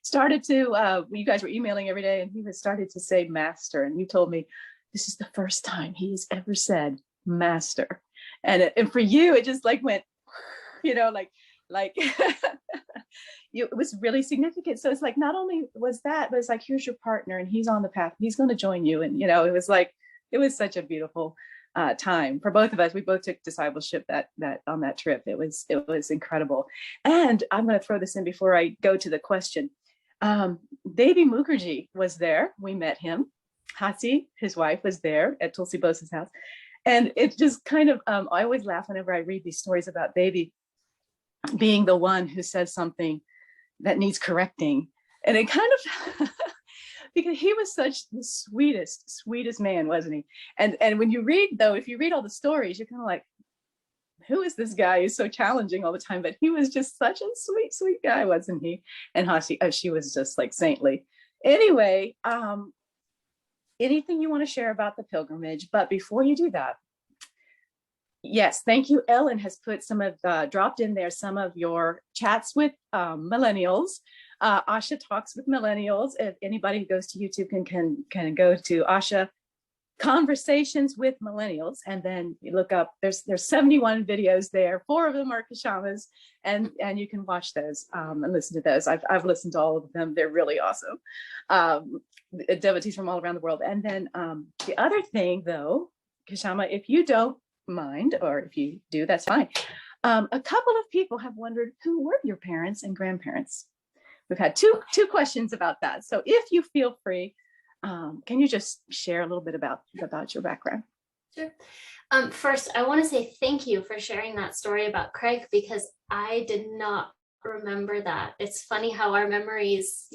Speaker 2: started to, you guys were emailing every day, and he was started to say master. And you told me this is the first time he's ever said master. And for you, it just like went, like it was really significant. So it's like, not only was that, but it's like, here's your partner and he's on the path, he's going to join you. And, it was such a beautiful time for both of us. We both took discipleship that on that trip. It was incredible. And I'm going to throw this in before I go to the question. Devi Mukherjee was there. We met him. Hasi, his wife, was there at Tulsi Bose's house. And it just kind of, I always laugh whenever I read these stories about Devi being the one who says something that needs correcting. And it kind of, because he was such the sweetest man, wasn't he? And when you read, though, if you read all the stories, you're kind of like, who is this guy who's so challenging all the time? But he was just such a sweet guy, wasn't he? And Hasi, she was just like saintly. Anyway, anything you want to share about the pilgrimage? But before you do that, yes, thank you. Ellen has put dropped in there some of your chats with millennials. Asha talks with millennials. If anybody who goes to YouTube can go to Asha Conversations with Millennials, and then you look up, there's 71 videos there. 4 of them are Kshamas, and you can watch those and listen to those. I've listened to all of them. They're really awesome. Devotees from all around the world. And then the other thing though, Kshama, if you don't mind, or if you do, that's fine. A couple of people have wondered, who were your parents and grandparents? We've had two questions about that. So if you feel free, can you just share a little bit about your background?
Speaker 1: Sure. First, I want to say thank you for sharing that story about Craig, because I did not remember that. It's funny how our memories,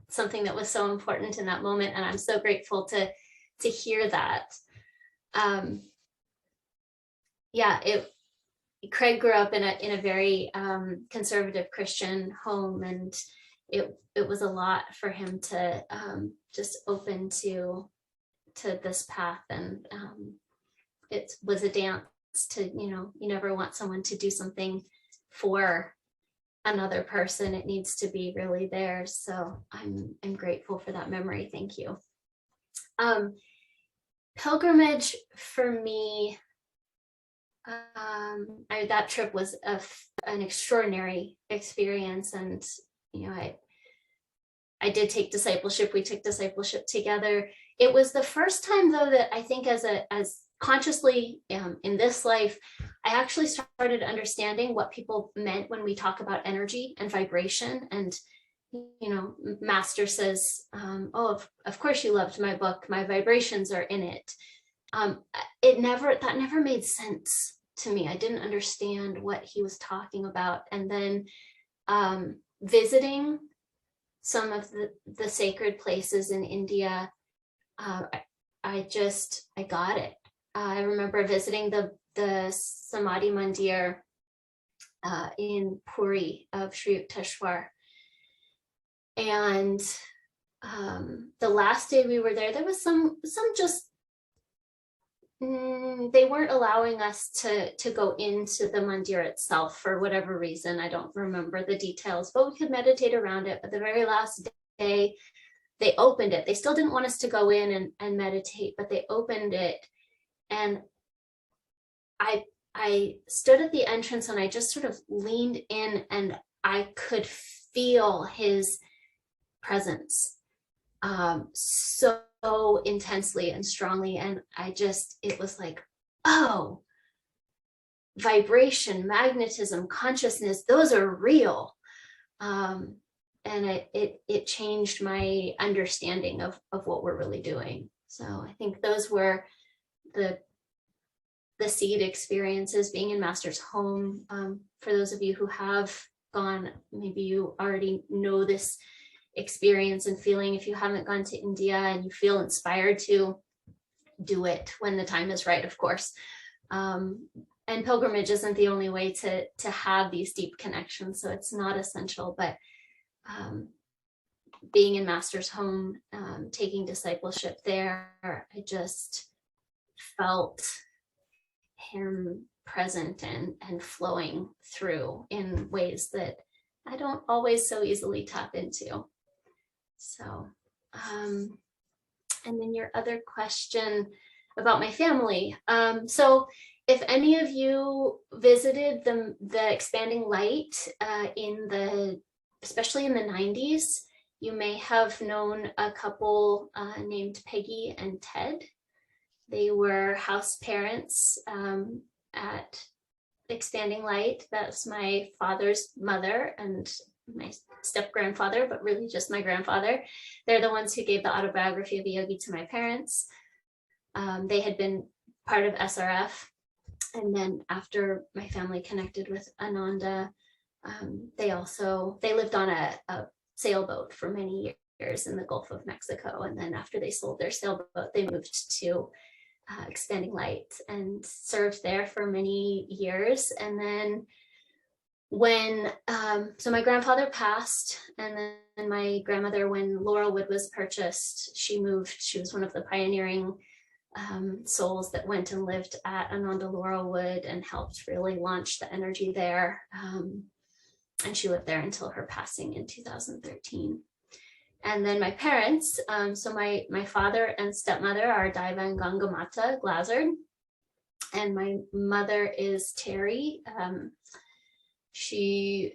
Speaker 1: something that was so important in that moment, and I'm so grateful to hear that. Craig grew up in a very conservative Christian home, and it was a lot for him to just open to this path, and it was a dance to, you never want someone to do something for another person. It needs to be really theirs. So I'm grateful for that memory. Thank you. Pilgrimage for me, that trip was an extraordinary experience, and I did take discipleship. We took discipleship together. It was the first time though that I think as consciously in this life, I actually started understanding what people meant when we talk about energy and vibration. And Master says, oh, of course you loved my book, my vibrations are in it. That never made sense to me. I didn't understand what he was talking about. And then visiting some of the sacred places in India, I got it. I remember visiting the Samadhi Mandir in Puri of Sri Yukteswar. And the last day we were there was some just, they weren't allowing us to go into the mandir itself for whatever reason. I don't remember the details, but we could meditate around it. But the very last day, they opened it. They still didn't want us to go in and meditate, but they opened it. And I stood at the entrance and I just sort of leaned in, and I could feel his presence so intensely and strongly. And it was like, oh, vibration, magnetism, consciousness, those are real. And it changed my understanding of what we're really doing. So I think those were the seed experiences, being in Master's home. For those of you who have gone, maybe you already know this experience and feeling. If you haven't gone to India and you feel inspired to, do it when the time is right, of course. And pilgrimage isn't the only way to have these deep connections, so it's not essential, but being in Master's home, taking discipleship there, I just felt him present and flowing through in ways that I don't always so easily tap into. So, and then your other question about my family. So if any of you visited the Expanding Light especially in the 90s, you may have known a couple named Peggy and Ted. They were house parents at Expanding Light. That's my father's mother and my step-grandfather, but really just my grandfather. They're the ones who gave the autobiography of a yogi to my parents. They had been part of SRF. And then after my family connected with Ananda, they lived on a sailboat for many years in the Gulf of Mexico. And then after they sold their sailboat, they moved to Expanding Light and served there for many years. And then when so my grandfather passed, and then my grandmother, when Laurelwood was purchased, she moved. She was one of the pioneering souls that went and lived at Ananda Laurelwood and helped really launch the energy there. And she lived there until her passing in 2013. And then my parents, so my father and stepmother are Daiva and Gangamata Glazard, and my mother is Terry. She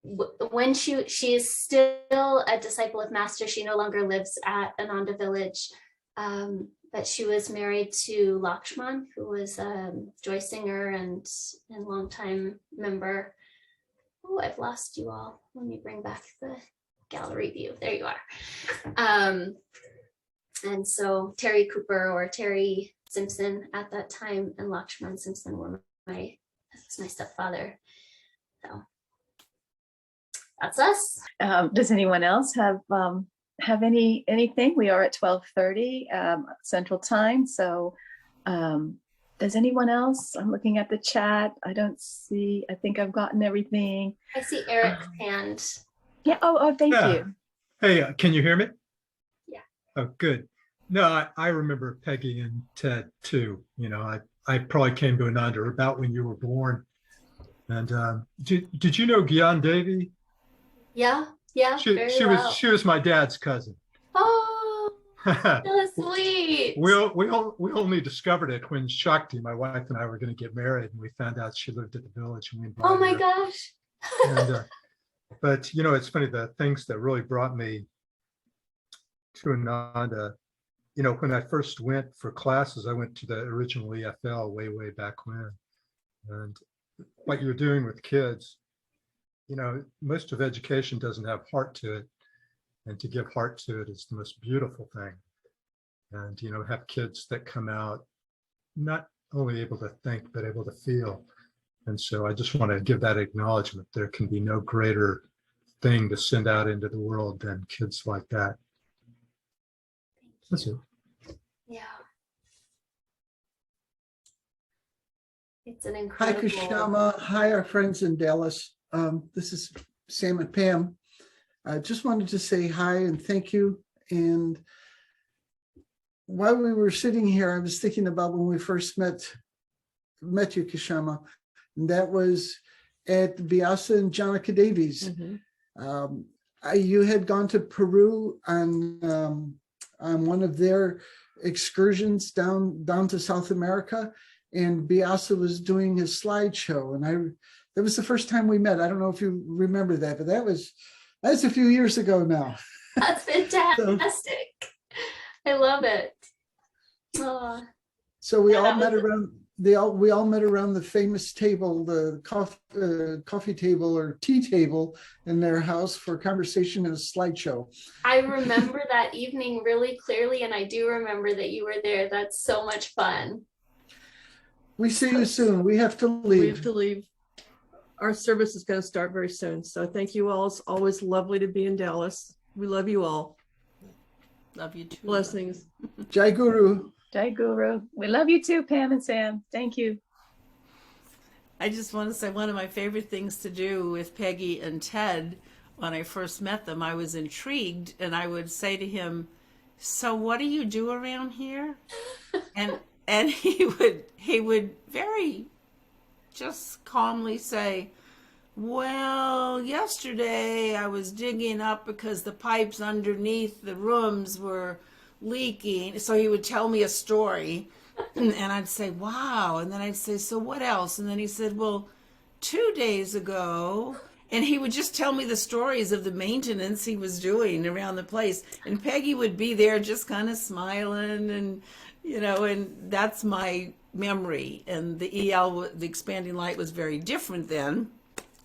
Speaker 1: is still a disciple of Master. She no longer lives at Ananda Village, but she was married to Lakshman, who was a joy singer and longtime member. Oh, I've lost you all. Let me bring back the gallery view. There you are. And so Terry Cooper or Terry Simpson at that time and Lakshman Simpson were my stepfather. So that's us.
Speaker 2: Does anyone else have anything? We are at 12:30 Central Time. So does anyone else? I'm looking at the chat. I don't see. I think I've gotten everything.
Speaker 1: I see Eric's hand.
Speaker 2: Yeah. Oh, thank you.
Speaker 7: Hey, can you hear me?
Speaker 1: Yeah.
Speaker 7: Oh, good. No, I remember Peggy and Ted too. You know, I probably came to Ananda about when you were born. And did you know Gyan Devi?
Speaker 1: Yeah.
Speaker 7: She was my dad's cousin.
Speaker 1: Oh, that's sweet.
Speaker 7: We only discovered it when Shakti, my wife, and I were going to get married, and we found out she lived at the village. And we invited
Speaker 1: Oh my
Speaker 7: her.
Speaker 1: gosh.
Speaker 7: And, but you know, it's funny, the things that really brought me to Ananda. You know, when I first went for classes, I went to the original EFL way back when, and what you're doing with kids, you know, most of education doesn't have heart to it, and to give heart to it is the most beautiful thing. And, you know, have kids that come out not only able to think, but able to feel. And so I just want to give that acknowledgement. There can be no greater thing to send out into the world than kids like that. That's it.
Speaker 1: Yeah. It's an
Speaker 8: Hi,
Speaker 1: incredible.
Speaker 8: Kshama. Hi, our friends in Dallas. This is Sam and Pam. I just wanted to say hi and thank you. And while we were sitting here, I was thinking about when we first met you, Kshama, and that was at Vyasa and Janaka Devi's. You had gone to Peru on one of their excursions down to South America, and Vyasa was doing his slideshow, and that was the first time we met. I don't know if you remember that, but that's a few years ago now.
Speaker 1: That's fantastic. I love it. Oh.
Speaker 8: So we
Speaker 1: Yeah,
Speaker 8: all
Speaker 1: that
Speaker 8: met
Speaker 1: was-
Speaker 8: around. We all met around the famous table, the coffee table or tea table in their house for conversation and a slideshow.
Speaker 1: I remember that evening really clearly, and I do remember that you were there. That's so much fun.
Speaker 8: We see you soon. We have to
Speaker 5: We
Speaker 8: leave.
Speaker 5: have to leave. Our service is going to start very soon. So thank you all. It's always lovely to be in Dallas. We love you all.
Speaker 4: Love you too.
Speaker 5: Blessings.
Speaker 8: Jai Guru.
Speaker 2: Jai Guru. We love you too, Pam and Sam. Thank you.
Speaker 4: I just want to say one of my favorite things to do with Peggy and Ted, when I first met them, I was intrigued, and I would say to him, "So what do you do around here?" and he would very just calmly say, "Well, yesterday I was digging up because the pipes underneath the rooms were leaking." So he would tell me a story, and I'd say, "Wow." And then I'd say, "So what else?" And then he said, "Well, 2 days ago," and he would just tell me the stories of the maintenance he was doing around the place. And Peggy would be there just kind of smiling, and, you know, and that's my memory. And the EL, the expanding light, was very different then.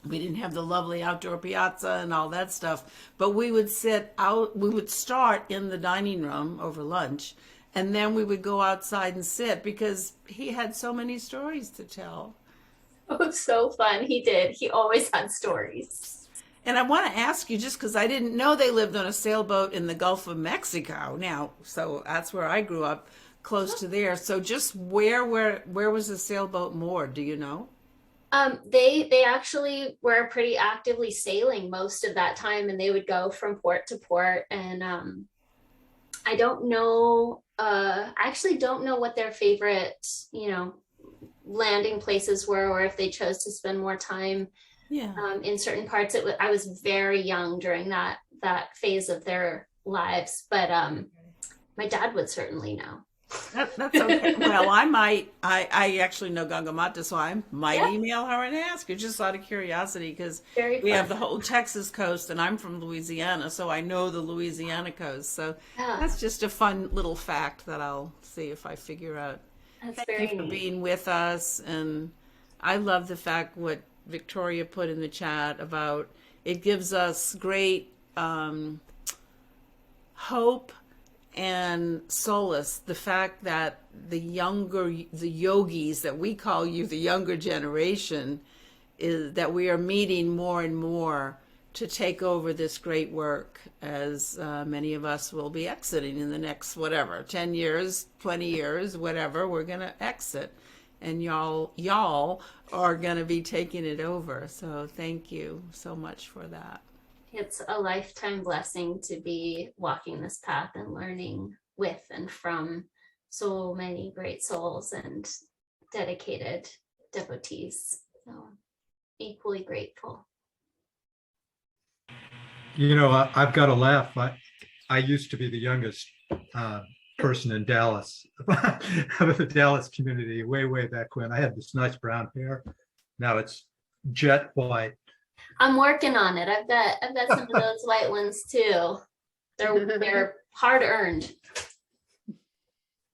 Speaker 4: We didn't have the lovely outdoor piazza and all that stuff, but we would we would start in the dining room over lunch, and then we would go outside and sit because he had so many stories to tell.
Speaker 1: Oh, so fun. He did. He always had stories.
Speaker 4: And I want to ask you, just because I didn't know they lived on a sailboat in the Gulf of Mexico now, so that's where I grew up, close to there. So just where was the sailboat moored? Do you know?
Speaker 1: They actually were pretty actively sailing most of that time, and they would go from port to port. And I don't know. I actually don't know what their favorite, landing places were, or if they chose to spend more time in certain parts. I was very young during that phase of their lives, but my dad would certainly know.
Speaker 4: That's okay. Well, I actually know Gangamata, so I might email her and ask her just out of curiosity, because we have the whole Texas coast and I'm from Louisiana, so I know the Louisiana coast. So that's just a fun little fact that I'll see if I figure out.
Speaker 1: That's
Speaker 4: Thank you for being with us. And I love the fact what Victoria put in the chat about it gives us great hope and solace, the fact that the yogis that we call you, the younger generation, is that we are meeting more and more to take over this great work, as many of us will be exiting in the next, 10 years, 20 years, whatever, we're going to exit. And y'all are going to be taking it over. So thank you so much for that.
Speaker 1: It's a lifetime blessing to be walking this path and learning with and from so many great souls and dedicated devotees. So equally grateful.
Speaker 7: I've got to laugh. I used to be the youngest person in Dallas, of the Dallas community, way back when. I had this nice brown hair. Now it's jet white.
Speaker 1: I'm working on it. I've got some of those white ones too. They're hard earned.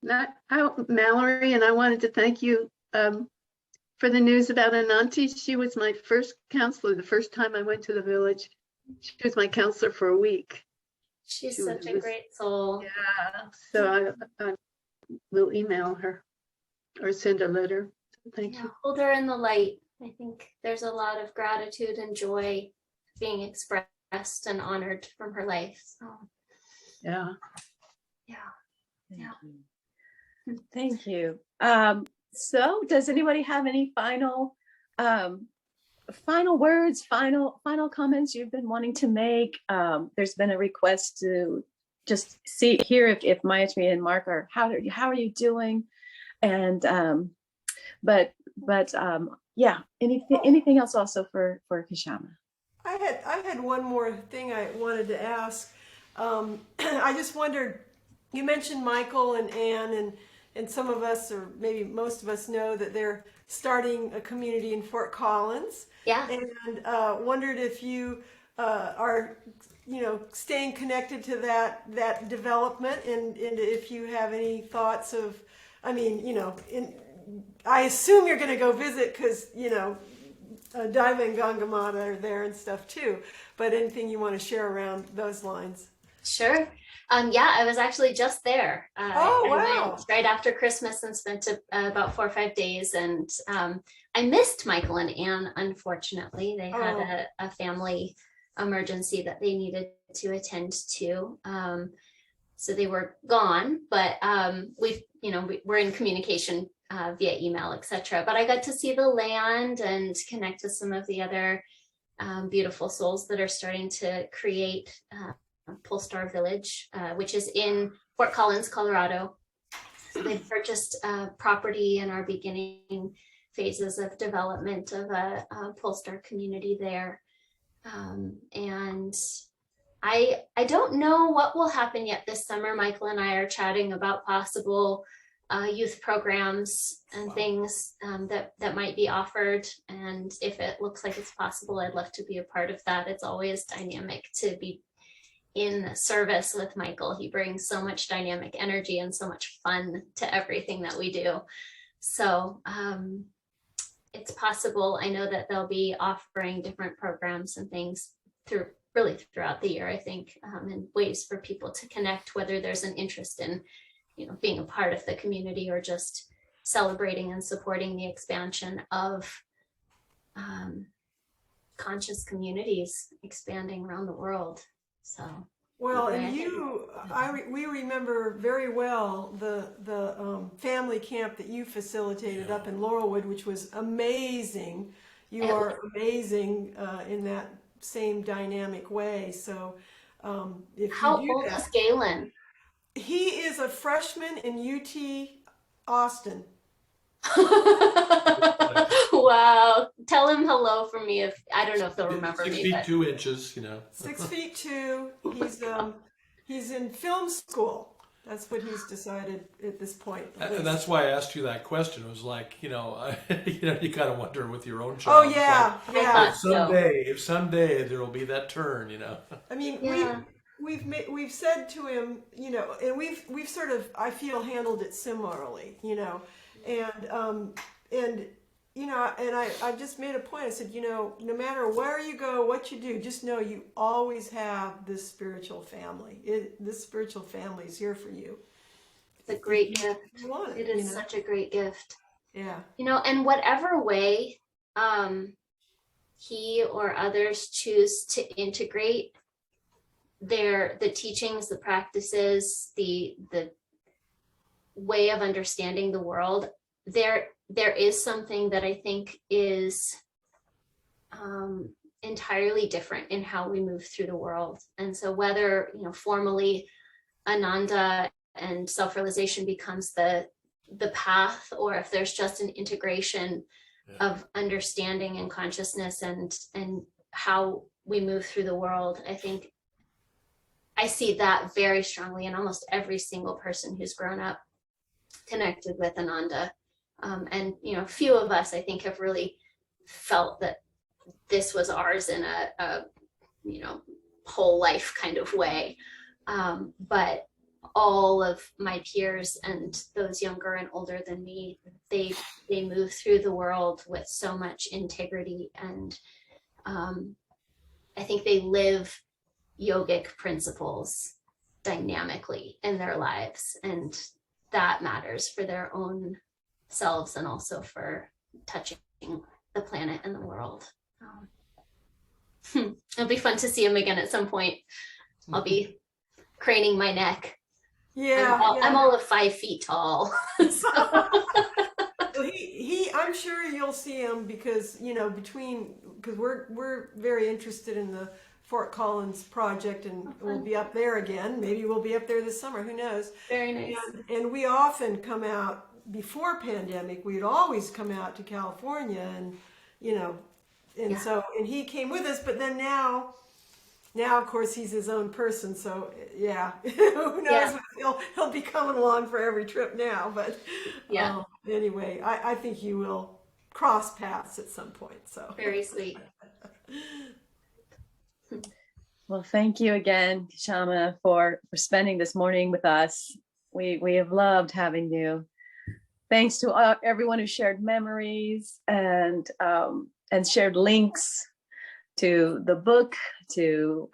Speaker 9: Mallory, and I wanted to thank you for the news about Ananti. She was my first counselor the first time I went to the village. She was my counselor for a week.
Speaker 1: She's such a great soul.
Speaker 9: Yeah, so I will email her or send a letter. Thank you.
Speaker 1: Hold her in the light. I think there's a lot of gratitude and joy being expressed and honored from her life. So
Speaker 9: yeah.
Speaker 2: Thank you. So does anybody have any final words, final comments you've been wanting to make? There's been a request to just hear if Mayatri and Mark are, how are you doing? And anything else also for Kshama?
Speaker 5: I had one more thing I wanted to ask. I just wondered, you mentioned Michael and Anne, and some of us, or maybe most of us, know that they're starting a community in Fort Collins.
Speaker 1: Yeah.
Speaker 5: And wondered if you are, staying connected to that development, and if you have any thoughts of, I assume you're going to go visit because, Diva and Gangamata are there and stuff too, but anything you want to share around those lines?
Speaker 1: Sure. I was actually just there.
Speaker 5: Wow.
Speaker 1: I went right after Christmas and spent about 4 or 5 days, and I missed Michael and Anne, unfortunately. They had a family emergency that they needed to attend to. So they were gone, but we're in communication via email, etc. But I got to see the land and connect with some of the other beautiful souls that are starting to create Polestar Village, which is in Fort Collins, Colorado. So they've purchased property and are beginning phases of development of a Polestar community there. And I don't know what will happen yet this summer. Michael and I are chatting about possible youth programs and things that might be offered. And if it looks like it's possible, I'd love to be a part of that. It's always dynamic to be in service with Michael. He brings so much dynamic energy and so much fun to everything that we do. So it's possible. I know that they'll be offering different programs and things throughout the year, I think, and ways for people to connect, whether there's an interest in, being a part of the community or just celebrating and supporting the expansion of conscious communities expanding around the world. So
Speaker 5: well, and we remember very well the family camp that you facilitated up in Laurelwood, which was amazing. you are amazing in that same dynamic way. So if
Speaker 1: How
Speaker 5: you do
Speaker 1: old
Speaker 5: that,
Speaker 1: is Galen?
Speaker 5: he is a freshman in UT Austin.
Speaker 1: Wow. Tell him hello for me if I don't know if they'll remember
Speaker 6: 6
Speaker 1: me.
Speaker 6: feet
Speaker 1: But
Speaker 6: 2 inches, you know.
Speaker 5: 6'2". He's in film school. That's what he's decided at this point.
Speaker 6: And that's why I asked you that question. It was like, you know, you kind of wonder with your own
Speaker 5: Oh
Speaker 6: child. It's
Speaker 5: yeah,
Speaker 6: like,
Speaker 5: yeah.
Speaker 6: if someday there will be that turn, you know.
Speaker 5: I mean,
Speaker 1: Yeah.
Speaker 5: we've said to him, you know, and we've sort of, I feel, handled it similarly, you know, and you know, and I just made a point. I said, you know, no matter where you go, what you do, just know you always have this spiritual family. This spiritual family is here for you.
Speaker 1: It's a great gift.
Speaker 5: You want
Speaker 1: It
Speaker 5: you
Speaker 1: is
Speaker 5: know?
Speaker 1: such a great gift.
Speaker 5: Yeah.
Speaker 1: You know, and whatever way he or others choose to integrate the teachings, the practices, the way of understanding the world, there is something that I think is entirely different in how we move through the world. And so whether, you know, formally Ananda and self-realization becomes the path, or if there's just an integration of understanding and consciousness and how we move through the world, I think I see that very strongly in almost every single person who's grown up connected with Ananda. And, you know, few of us, I think, have really felt that this was ours in a you know, whole life kind of way. But all of my peers and those younger and older than me, they move through the world with so much integrity. And I think they live yogic principles dynamically in their lives. And that matters for their own selves and also for touching the planet and the world. It'll be fun to see him again at some point. I'll be craning my neck.
Speaker 5: Yeah,
Speaker 1: I'm all of 5 feet tall. So.
Speaker 5: Well, I'm sure you'll see him because, you know, because we're very interested in the Fort Collins project, and we'll be up there again. Maybe we'll be up there this summer. Who knows?
Speaker 1: Very nice.
Speaker 5: And we often come out before pandemic. We'd always come out to California, and you know, and so he came with us. But then now of course he's his own person. So yeah, who knows? Yeah. He'll be coming along for every trip now. But yeah. Anyway, I think you will cross paths at some point. So
Speaker 1: very sweet.
Speaker 2: Well, thank you again, Kshama, for spending this morning with us. We have loved having you. Thanks to everyone who shared memories and shared links to the book, to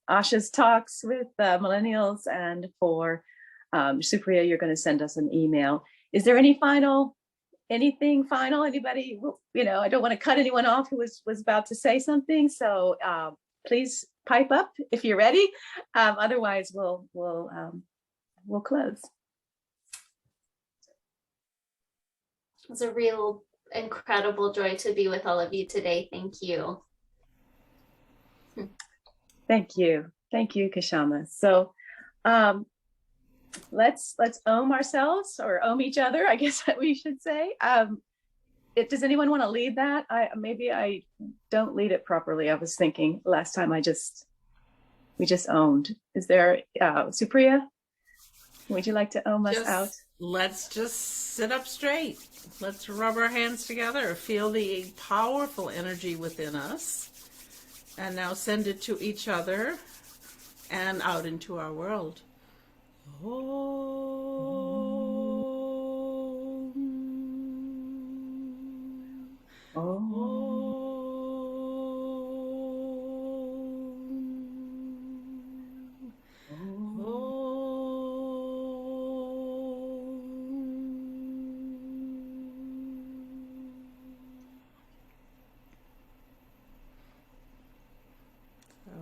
Speaker 2: Asha's talks with millennials, and for Supriya, you're going to send us an email. Is there anything final? Anybody? You know, I don't want to cut anyone off who was about to say something. So please pipe up if you're ready. Otherwise, we'll close.
Speaker 1: It was a real incredible joy to be with all of you today. Thank you.
Speaker 2: Thank you, Kshama. So let's ohm ourselves, or ohm each other, I guess we should say. Does anyone want to lead that? Maybe I don't lead it properly. I was thinking last time we just owned. Is there Supriya? Would you like to ohm us out?
Speaker 4: Let's just sit up straight. Let's rub our hands together. Feel the powerful energy within us. And now send it to each other and out into our world.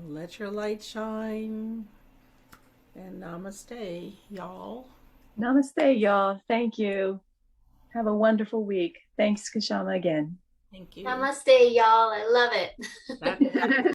Speaker 4: Let your light shine. And namaste, y'all.
Speaker 2: Namaste, y'all. Thank you. Have a wonderful week. Thanks, Kshama, again.
Speaker 4: Thank you.
Speaker 1: Namaste, y'all. I love it.
Speaker 4: That-